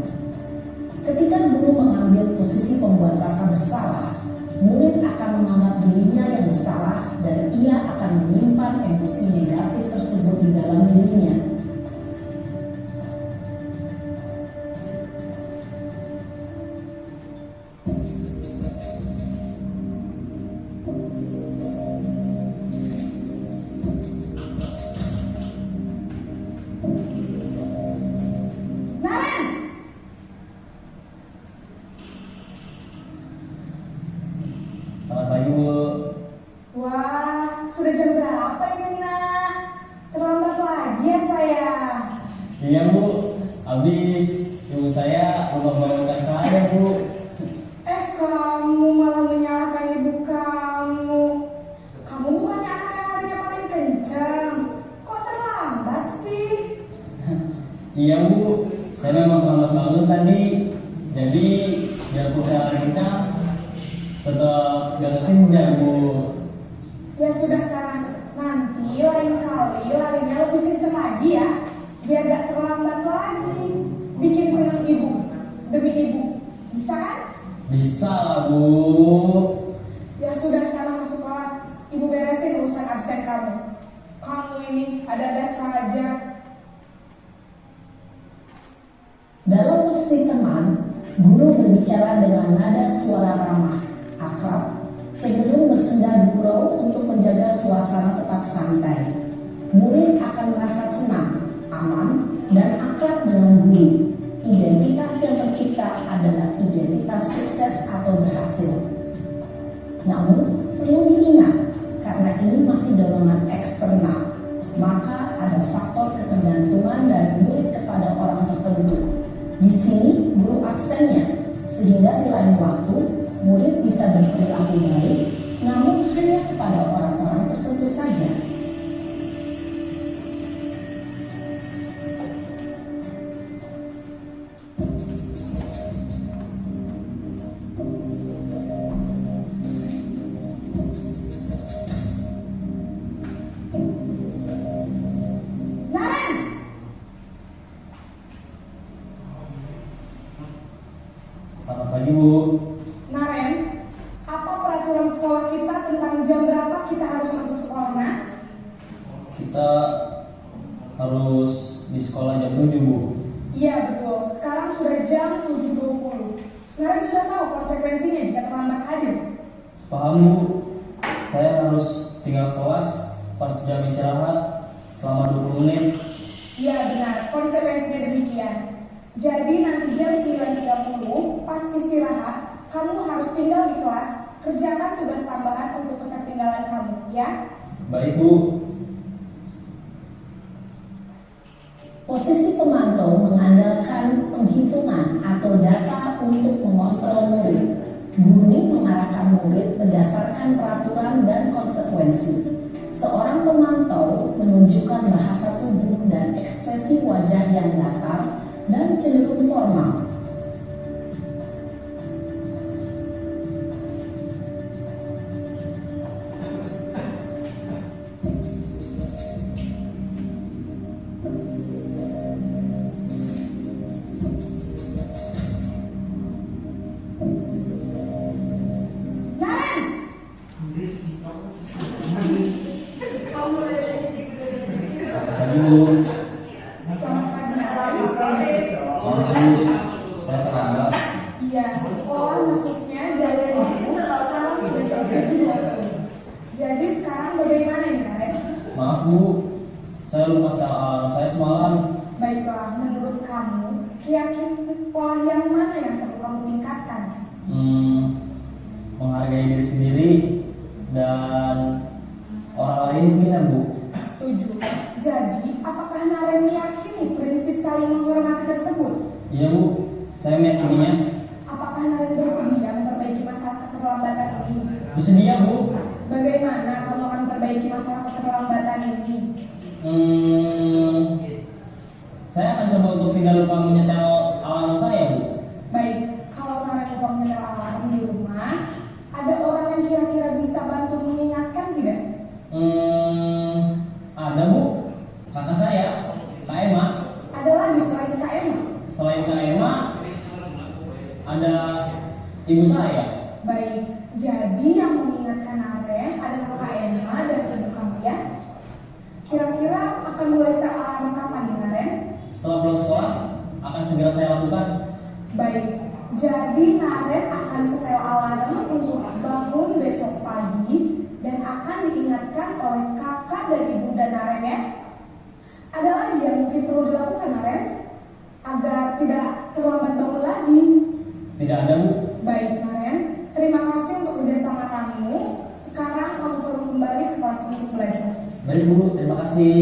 Ketika guru mengambil posisi pembuat rasa bersalah, murid akan menganggap dirinya yang bersalah dan ia akan menyimpan emosi negatif tersebut di dalam dirinya. Naren, Selamat pagi, Bu. wah sudah jam berapa ini nak? Terlambat lagi ya sayang. Iya, Bu. Habis ibu saya membangunkan saya, Bu. Kamu malah menyalahkan ibu kamu. Kamu bukannya anak yang larinya paling kencang. Kok terlambat sih? Iya, Bu. Saya memang terlambat bangun tadi. Jadi biar saya kencang tetap gak kencang, Bu. Ya sudah sana. Nanti lain kali larinya lebih kencang lagi ya. Biar gak terlambat lagi. Bikin senang ibu. Demi ibu. Bisa kan? Bisa lah, Bu. Ya sudah sana masuk kelas. Ibu beresin urusan absen kamu. Kamu ini ada-ada saja. Dalam posisi teman, guru berbicara dengan nada suara ramah, akrab, cenderung bersenda gurau untuk menjaga suasana tetap santai. Murid akan merasa senang, aman, dan akrab dengan guru. Identitas yang tercipta adalah identitas sukses atau berhasil. Namun, perlu masih dorongan eksternal, maka ada faktor ketergantungan dari murid kepada orang tertentu. Di sini guru absennya, sehingga di lain waktu murid bisa berperilaku baik, namun hanya kepada orang-orang tertentu saja. Selamat pagi, Bu. Naren, apa peraturan sekolah kita tentang jam berapa kita harus masuk sekolah, Nak? Kita harus di sekolah jam 7, Bu. Iya, betul. Sekarang sudah jam 7.20. Naren sudah tahu konsekuensinya jika terlambat hadir. Paham, Bu. Saya harus tinggal kelas pas jam istirahat selama 20 menit. Iya, benar. Konsekuensinya demikian. Jadi nanti jam 9.30 pas istirahat, kamu harus tinggal di kelas, kerjakan tugas tambahan untuk ketertinggalan kamu, ya? Baik, Bu. Posisi pemantau mengandalkan penghitungan atau data untuk mengontrol murid. Guru mengarahkan murid berdasarkan peraturan dan konsekuensi. Seorang pemantau menunjukkan bahasa tubuh dan ekspresi wajah yang datar dan cenderung formal. Selamat pagi, Bu. Selamat pagi, Naren. Bu, saya terlambat. Iya, sekolah masuknya jadwal sekarang sudah jam 7.20. Jadi sekarang bagaimana nih, Naren? Maaf, Bu. Saya lupa setel alarm saya semalam. Baiklah, menurut kamu, kira-kira pola yang mana yang perlu kamu tingkatkan? Menghargai diri sendiri dan orang lain mungkin, ya, Bu. Setuju. Jadi, apakah Naren meyakini prinsip saling menghormati tersebut? Iya, Bu. Saya meyakininya. Apakah Naren bersedia memperbaiki masalah keterlambatan ini? Bersedia, Bu. Bagaimana kamu akan memperbaiki masalah keterlambatan ini? Saya akan coba untuk tidak lupa menyetel alarm saya, Bu. Baik, kalau Naren lupa menyetel alarm di rumah, ada orang yang kira-kira bisa bantu mengingatkan tidak? Ada, Bu. Kakak saya, Kak Emma. Ada lagi selain Kak Emma? Selain Kak Emma, ada ibu saya. Baik, jadi yang mengingatkan Naren adalah Kak Emma dan ibu kamu, ya? Kira-kira akan mulai setel alarm kapan nih, Naren? Setelah pulang sekolah, akan segera saya lakukan. Baik, jadi Naren akan setel alarm untuk bangun besok pagi dan akan diingatkan oleh kakak dan ibunda Naren, ya. Ada lagi yang mungkin perlu dilakukan, Naren, agar tidak terlambat bangun lagi. Tidak ada, Bu. Baik, Naren, terima kasih untuk kerjasama kamu. Sekarang kamu perlu kembali ke kelas untuk belajar. Baik, Bu. Terima kasih.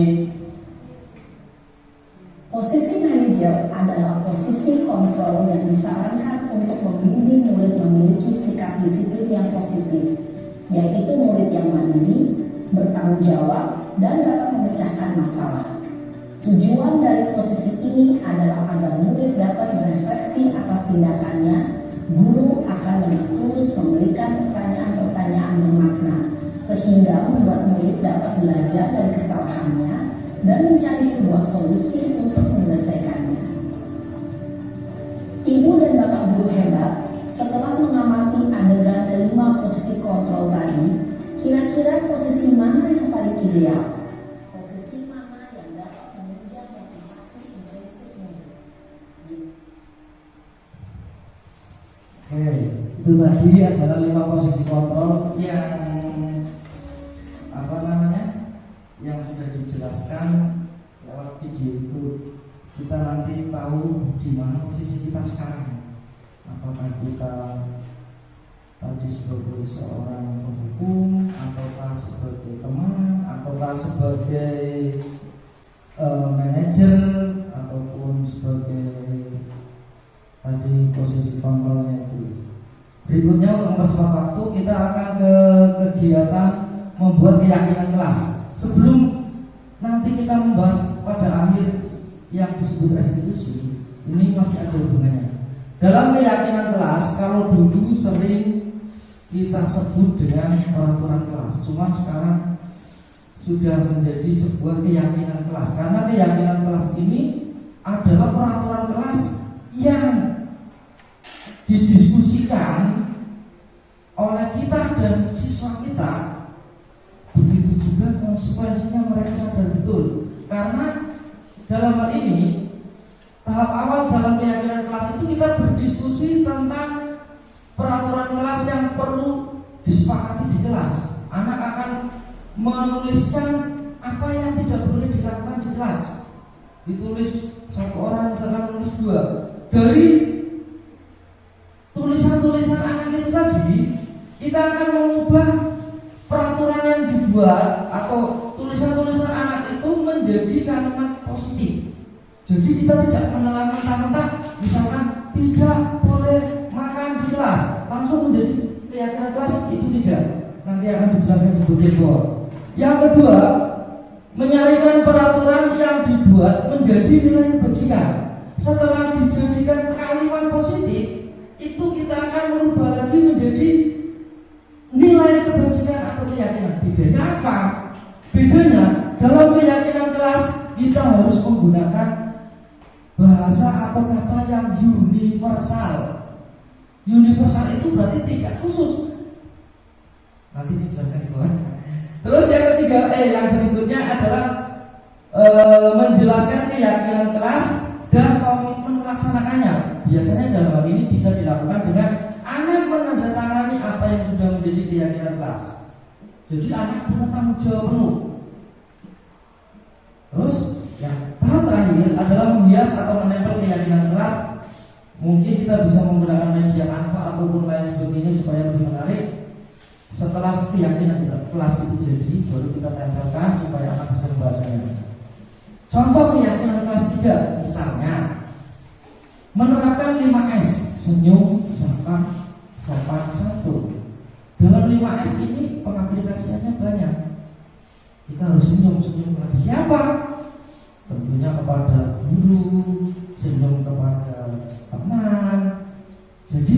Posisi manajer adalah posisi kontrol yang disarankan untuk membimbing murid memiliki sikap disiplin yang positif, yaitu murid yang mandiri, bertanggung jawab, dan dapat memecahkan masalah. Tujuan dari posisi ini adalah agar murid dapat berefleksi atas tindakannya. Guru akan dengan tulus memberikan pertanyaan-pertanyaan bermakna, sehingga membuat murid dapat belajar dari kesalahannya dan mencari sebuah solusi untuk menyelesaikannya. Ibu dan bapak guru hebat, setelah mengamati adegan kelima posisi kontrol tadi, kira-kira posisi mana yang paling ideal? Posisi mana yang dapat menunjang motivasi intrinsik murid? Oke, itu tadi adalah 5 posisi kontrol yang yang sudah dijelaskan lewat video itu. Kita nanti tahu di mana posisi kita sekarang. Apakah kita tadi sebagai seorang penghukum, ataukah sebagai teman, ataukah sebagai manajer, ataupun sebagai tadi posisi kontrolnya itu. Berikutnya untuk mempercepat waktu, kita akan ke kegiatan membuat keyakinan kelas. Sebelum nanti kita membahas pada akhir yang disebut restitusi, ini masih ada hubungannya. Dalam keyakinan kelas, kalau dulu sering kita sebut dengan peraturan kelas, cuma sekarang sudah menjadi sebuah keyakinan kelas, karena keyakinan kelas ini adalah peraturan kelas yang didiskusikan oleh kita dan siswa kita. Begitu juga konsekuensinya mereka sadar betul, karena dalam hal ini tahap awal dalam keyakinan kelas itu kita berdiskusi tentang peraturan kelas yang perlu disepakati di kelas. Anak akan menuliskan apa yang tidak boleh dilakukan di kelas. Ditulis satu orang, misalkan menulis 2. Dari tulisan-tulisan anak itu tadi, kita akan mengubah peraturan yang dibuat atau tulisan-tulisan anak itu menjadi kalimat positif. Jadi kita tidak menelan mentah-mentah, misalkan tidak boleh makan di kelas, langsung menjadi keyakinan kelas, itu tidak. Nanti akan dijelaskan di bagian bawah. Yang kedua, menyarikan peraturan yang dibuat menjadi nilai kebajikan. Setelah dijadikan kalimat positif, itu kita akan merubah lagi menjadi nilai kebajikan atau keyakinan. Bedanya apa? Bedanya dalam keyakinan kelas kita harus menggunakan bahasa atau kata yang universal. Universal itu berarti tidak khusus. Nanti dijelaskan di bawah. Terus yang ketiga, yang berikutnya adalah menjelaskan keyakinan kelas dan komitmen melaksanakannya. Biasanya dalam hal ini bisa dilakukan dengan anak menandatangani apa yang sudah menjadi keyakinan kelas. Jadi anak punya tanggung jawab penuh. Terus yang tahap terakhir adalah menghias atau menempel keyakinan kelas. Mungkin kita bisa menggunakan media kanva ataupun lain sebagainya supaya lebih menarik. Setelah keyakinan kelas itu jadi, baru kita tempelkan supaya anak bisa membacanya. Contoh keyakinan kelas 3, misalnya menerapkan 5S, senyum, sapa, sopan, santun. Dalam 5S ini pengaplikasiannya banyak. Kita harus senyum kepada siapa? Tentunya kepada guru, senyum kepada teman. Jadi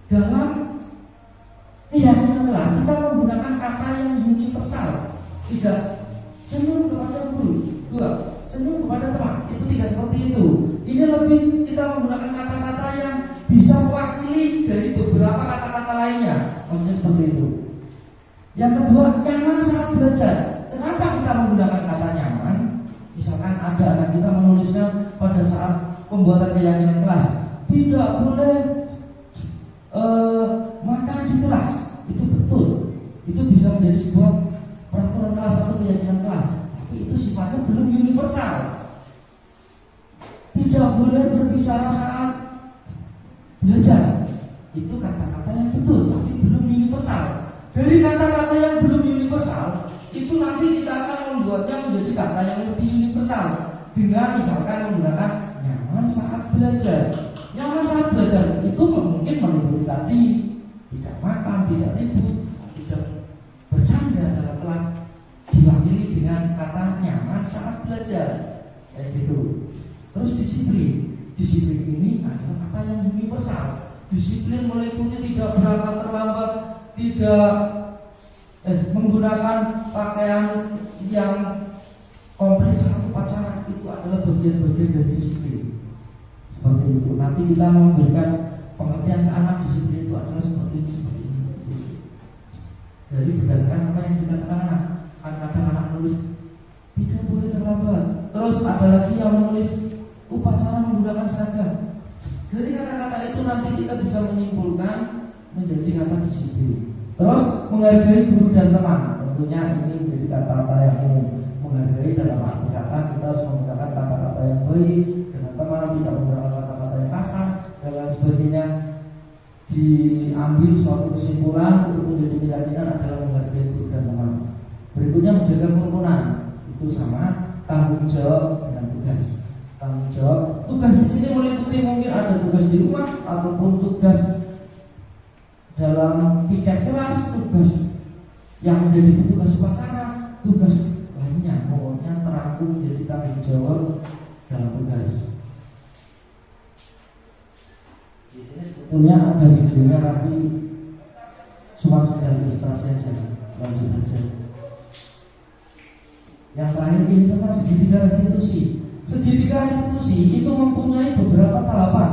dalam keyakinan kelas kita menggunakan kata yang universal. Tidak senyum kepada guru, 2 senyum kepada teman. Itu tidak seperti itu. Ini lebih kita menggunakan kata-kata yang bisa mewakili dari beberapa kata-kata lainnya. Maksudnya seperti itu. Yang kedua, nyaman saat belajar. Kenapa kita menggunakan kata nyaman? Misalkan ada anak kita menuliskan pada saat pembuatan keyakinan kelas, tidak boleh makan di kelas. Itu betul. Itu bisa menjadi sebuah peraturan kelas atau keyakinan kelas. Tapi itu sifatnya belum universal. Tidak boleh berbicara saat belajar. Itu kata-kata yang betul, tapi belum universal. Dari kata-kata yang belum universal, itu nanti kita akan membuatnya menjadi kata yang lebih universal dengan misalkan menggunakan nyaman saat belajar. Nyaman saat belajar itu mungkin meliputi tadi tidak makan, tidak ribut, tidak bercanda dalam kelas, diwakili dengan kata nyaman saat belajar, kayak gitu. Terus disiplin ini adalah kata yang universal. Disiplin meliputi tidak berangkat terlambat, tidak menggunakan pakaian yang komplit saat upacara. Itu adalah bagian-bagian dari disiplin. Seperti itu. Nanti kita memberikan pengertian ke anak, disiplin itu adalah seperti ini. Jadi berdasarkan apa yang dikatakan anak. Kadang-kadang anak menulis tidak boleh terlambat. Terus ada lagi yang menulis upacara menggunakan seragam. Dari kata-kata itu nanti kita bisa menyimpulkan menjadi kata disiplin. Terus menghargai guru dan teman. Tentunya ini menjadi kata-kata yang umum. Menghargai dalam arti kata kita harus menggunakan kata-kata yang baik dengan teman, tidak menggunakan kata-kata yang kasar dan lain sebagainya. Diambil mengambil suatu kesimpulan untuk menjadi keyakinan adalah menghargai guru dan teman. Berikutnya menjaga kerukunan, itu sama tanggung jawab dengan tugas. Tanggung jawab, tugas di sini meliputi mungkin ada tugas di rumah ataupun tugas dalam piket kelas, tugas yang menjadi tugas upacara, tugas lainnya, pokoknya terangkum menjadi tanggung jawab dalam tugas. Di sini sebetulnya ada videonya tapi cuma sudah ilustrasi aja, lanjut aja. Yang terakhir ini tentang segitiga restitusi. Segitiga restitusi itu mempunyai beberapa tahapan.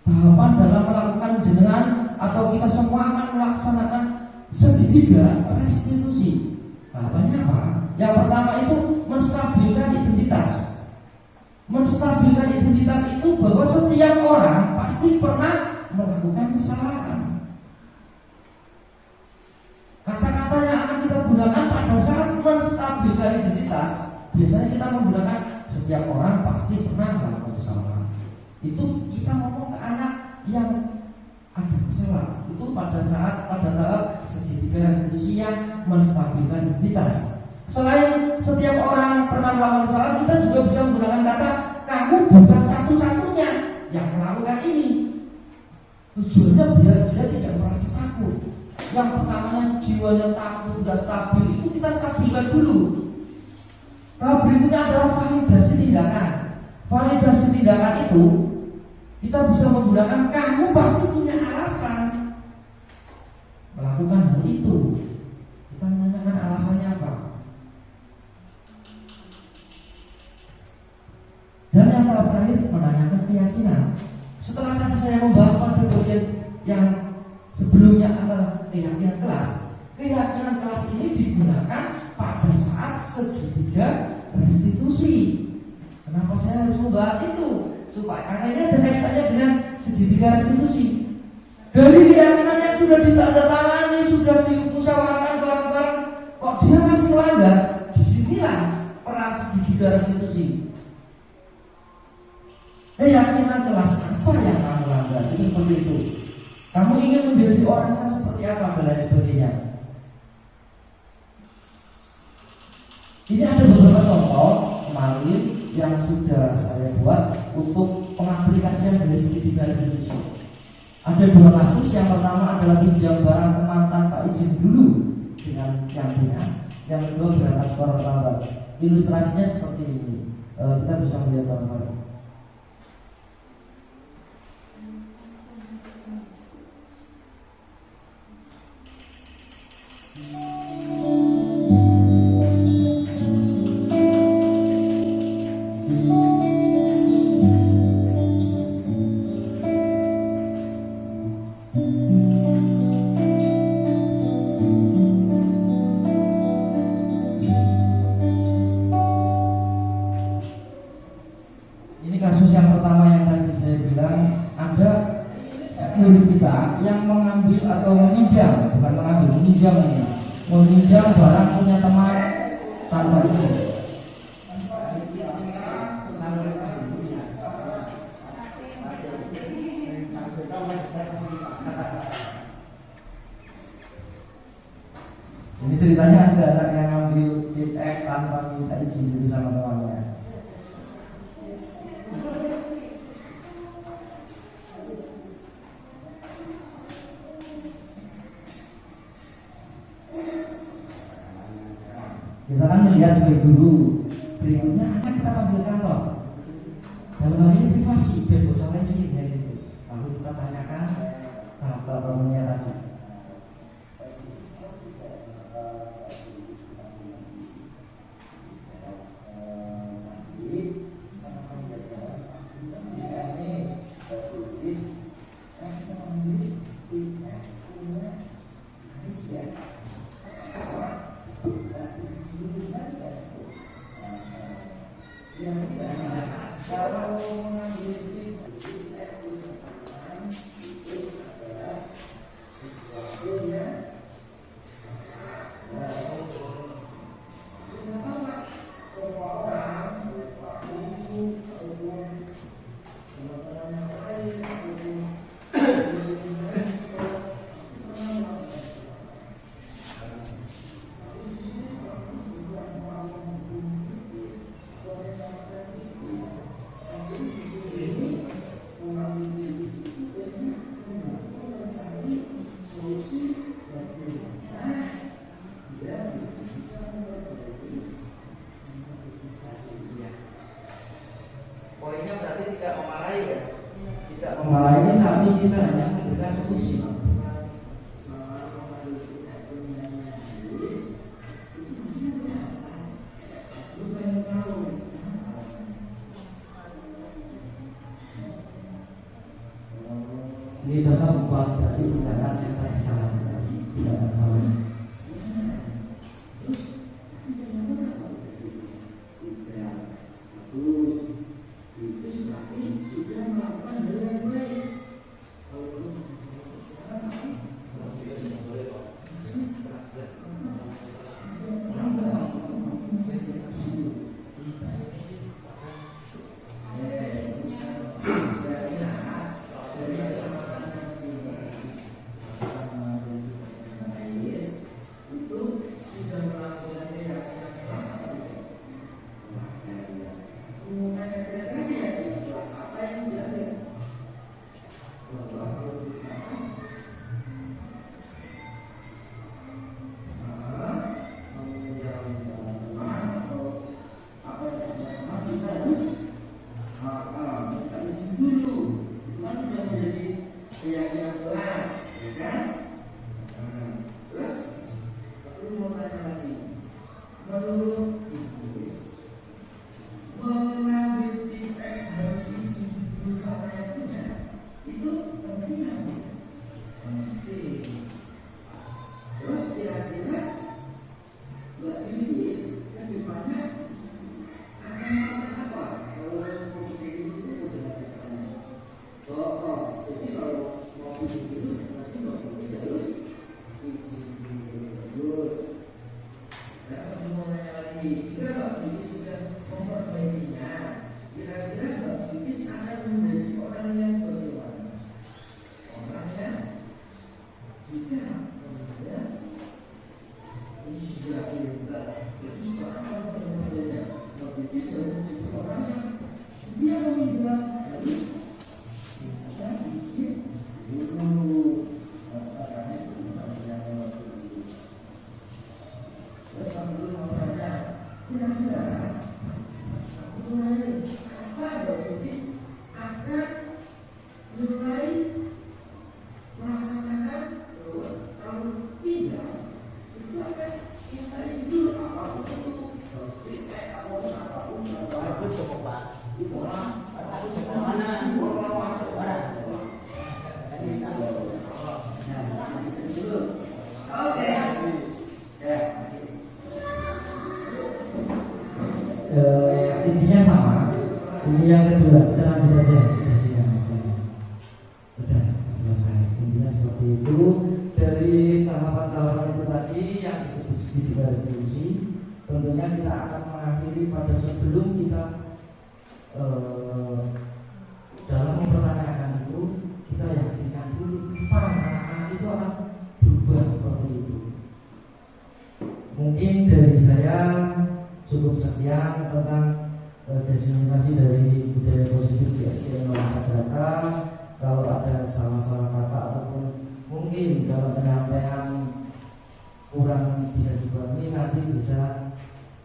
Tahapan dalam melakukan jenengan atau kita semua akan melaksanakan segitiga restitusi. Tahapannya apa? Yang pertama itu menstabilkan identitas. Menstabilkan identitas itu bahwa setiap orang pasti pernah melakukan kesalahan. Kata-kata yang akan kita gunakan pada saat menstabilkan identitas, biasanya kita menggunakan setiap orang pasti pernah melakukan kesalahan. Itu kita ngomong ke anak yang ada kesalahan. Itu pada tahap segitiga restitusi yang menstabilkan identitas. Selain setiap orang pernah melakukan kesalahan, kita juga bisa menggunakan kata kamu bukan satu-satunya yang melakukan ini. Tujuannya biar dia tidak merasa takut. Yang pertamanya jiwanya takut, tidak stabil, itu kita stabilkan dulu. Nah, berikutnya adalah validasi tindakan. Validasi tindakan itu kita bisa menggunakan kamu pasti punya alasan melakukan hal itu. Kita menanyakan alasannya apa. Dan yang tahap terakhir menanyakan keyakinan. Setelah tadi saya membahas pada bagian yang sebelumnya adalah keyakinan kelas. Keyakinan kelas ini digunakan pada saat segitiga restitusi. Kenapa saya harus membahas itu? Supaya karena ini ada kaitannya dengan segitiga restitusi. Dari keyakinan yang sudah ditandatangani, sudah dimusyawarahkan bareng-bareng, kok dia masih melanggar? Disinilah peran segitiga restitusi. Keyakinan kelas apa yang kamu langgar? Ini seperti itu. Kamu ingin menjadi orang yang seperti apa dan lain sebagainya. Ini ada beberapa contoh kemarin yang sudah saya buat untuk pengaplikasian dari segitiga restitusi. Ada dua kasus. Yang pertama adalah pinjam barang ke mantan Pak izin dulu dengan yang punya. Yang kedua berangkat sekolah terlambat. Ilustrasinya seperti ini. Kita bisa melihat bareng-bareng. Ini kasus yang pertama yang tadi saya bilang, ada guru kita yang mengambil atau meminjam, bukan mengambil, meminjam barang punya teman tanpa izin. Ini ceritanya ada anak yang ngambil feedback tanpa minta izin dulu sama temannya. Kita kan melihat sebagai guru, berikutnya akan kita panggil kantor. Dalam hal ini privasi, biar bocah lain sih, gitu. Lalu kita tanyakan tahap-tahapnya tadi. kita hanya memberikan solusi. Ini dalam fasilitasi tindakan yang tak salah, tidak salah. Intinya sama. Ini yang kedua, kita lanjut aja sudah siang masalah. Udah selesai. Intinya seperti itu. Dari tahapan-tahapan itu tadi yang disebut segitiga restitusi, tentunya kita akan mengakhiri pada sebelum kita dalam mempertanyakan itu, kita yakinkan dulu para anak-anak itu akan berubah seperti itu. Mungkin dari saya cukup sekian tentang diseminasi dari budaya positif di SDN Masyarakat. Kalau ada salah-salah kata ataupun mungkin dalam penyampaian kurang bisa dipahami, nanti bisa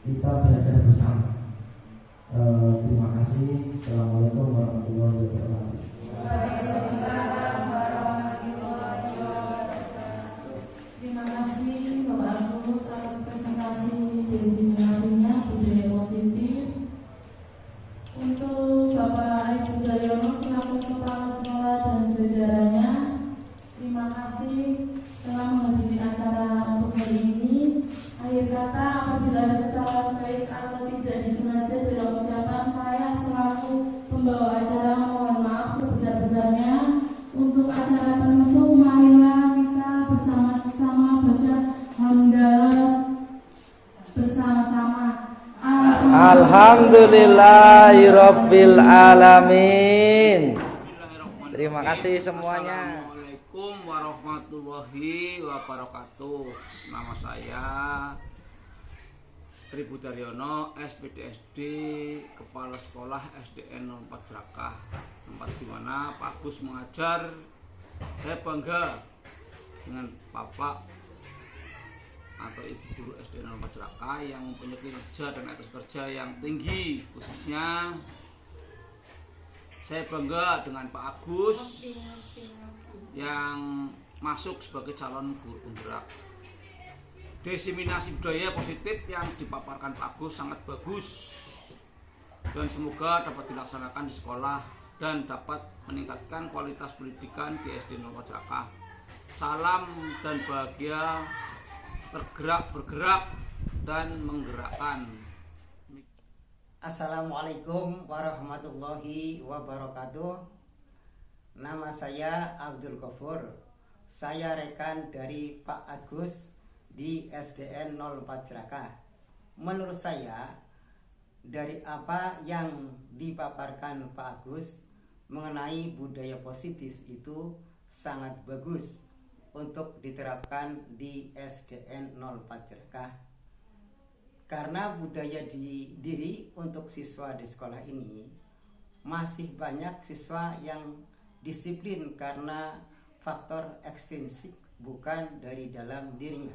kita belajar bersama. Terima kasih. Assalamualaikum warahmatullahi wabarakatuh. Terima kasih Bapak Agus atas presentasi diseminasinya budaya positif. Untuk Bapak Ibu Daryono selaku kepala sekolah dan jajarannya, terima kasih telah menghadiri acara untuk hari ini. Akhir kata, apabila ada kesalahan baik atau tidak disengaja dalam ucapan saya selaku pembawa acara mohon maaf sebesar-besarnya. Untuk acara penutup, marilah kita bersama-sama baca hamdalah bersama-sama. Alhamdulillahirabbil alamin. Terima kasih semuanya. Assalamualaikum warahmatullahi wabarakatuh. Nama saya Tribu Daryono, SPDSD, Kepala Sekolah SDN 04 Jerakah, tempat di mana Pak Agus mengajar. Saya bangga dengan Bapak atau Ibu Guru SDN 04 Jerakah yang mempunyai kinerja dan etos kerja yang tinggi, khususnya Saya bangga dengan Pak Agus yang masuk sebagai calon guru penggerak. Diseminasi budaya positif yang dipaparkan Pak Agus sangat bagus dan semoga dapat dilaksanakan di sekolah dan dapat meningkatkan kualitas pendidikan di SD 0 Pajrakah. Salam dan bahagia, bergerak dan menggerakkan. Assalamualaikum warahmatullahi wabarakatuh. Nama saya Abdul Ghafur. Saya rekan dari Pak Agus di SDN 0 Pajrakah. Menurut saya, dari apa yang dipaparkan Pak Agus mengenai budaya positif itu sangat bagus untuk diterapkan di SDN 0 Pajrakah. Karena budaya diri untuk siswa di sekolah ini, masih banyak siswa yang disiplin karena faktor ekstrinsik bukan dari dalam dirinya.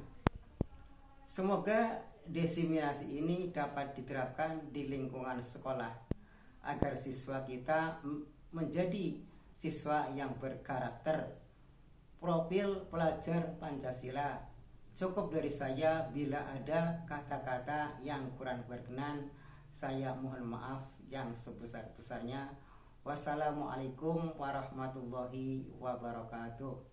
Semoga diseminasi ini dapat diterapkan di lingkungan sekolah agar siswa kita menjadi siswa yang berkarakter, profil pelajar Pancasila. Cukup dari saya. Bila ada kata-kata yang kurang berkenan, saya mohon maaf yang sebesar-besarnya. Wassalamualaikum warahmatullahi wabarakatuh.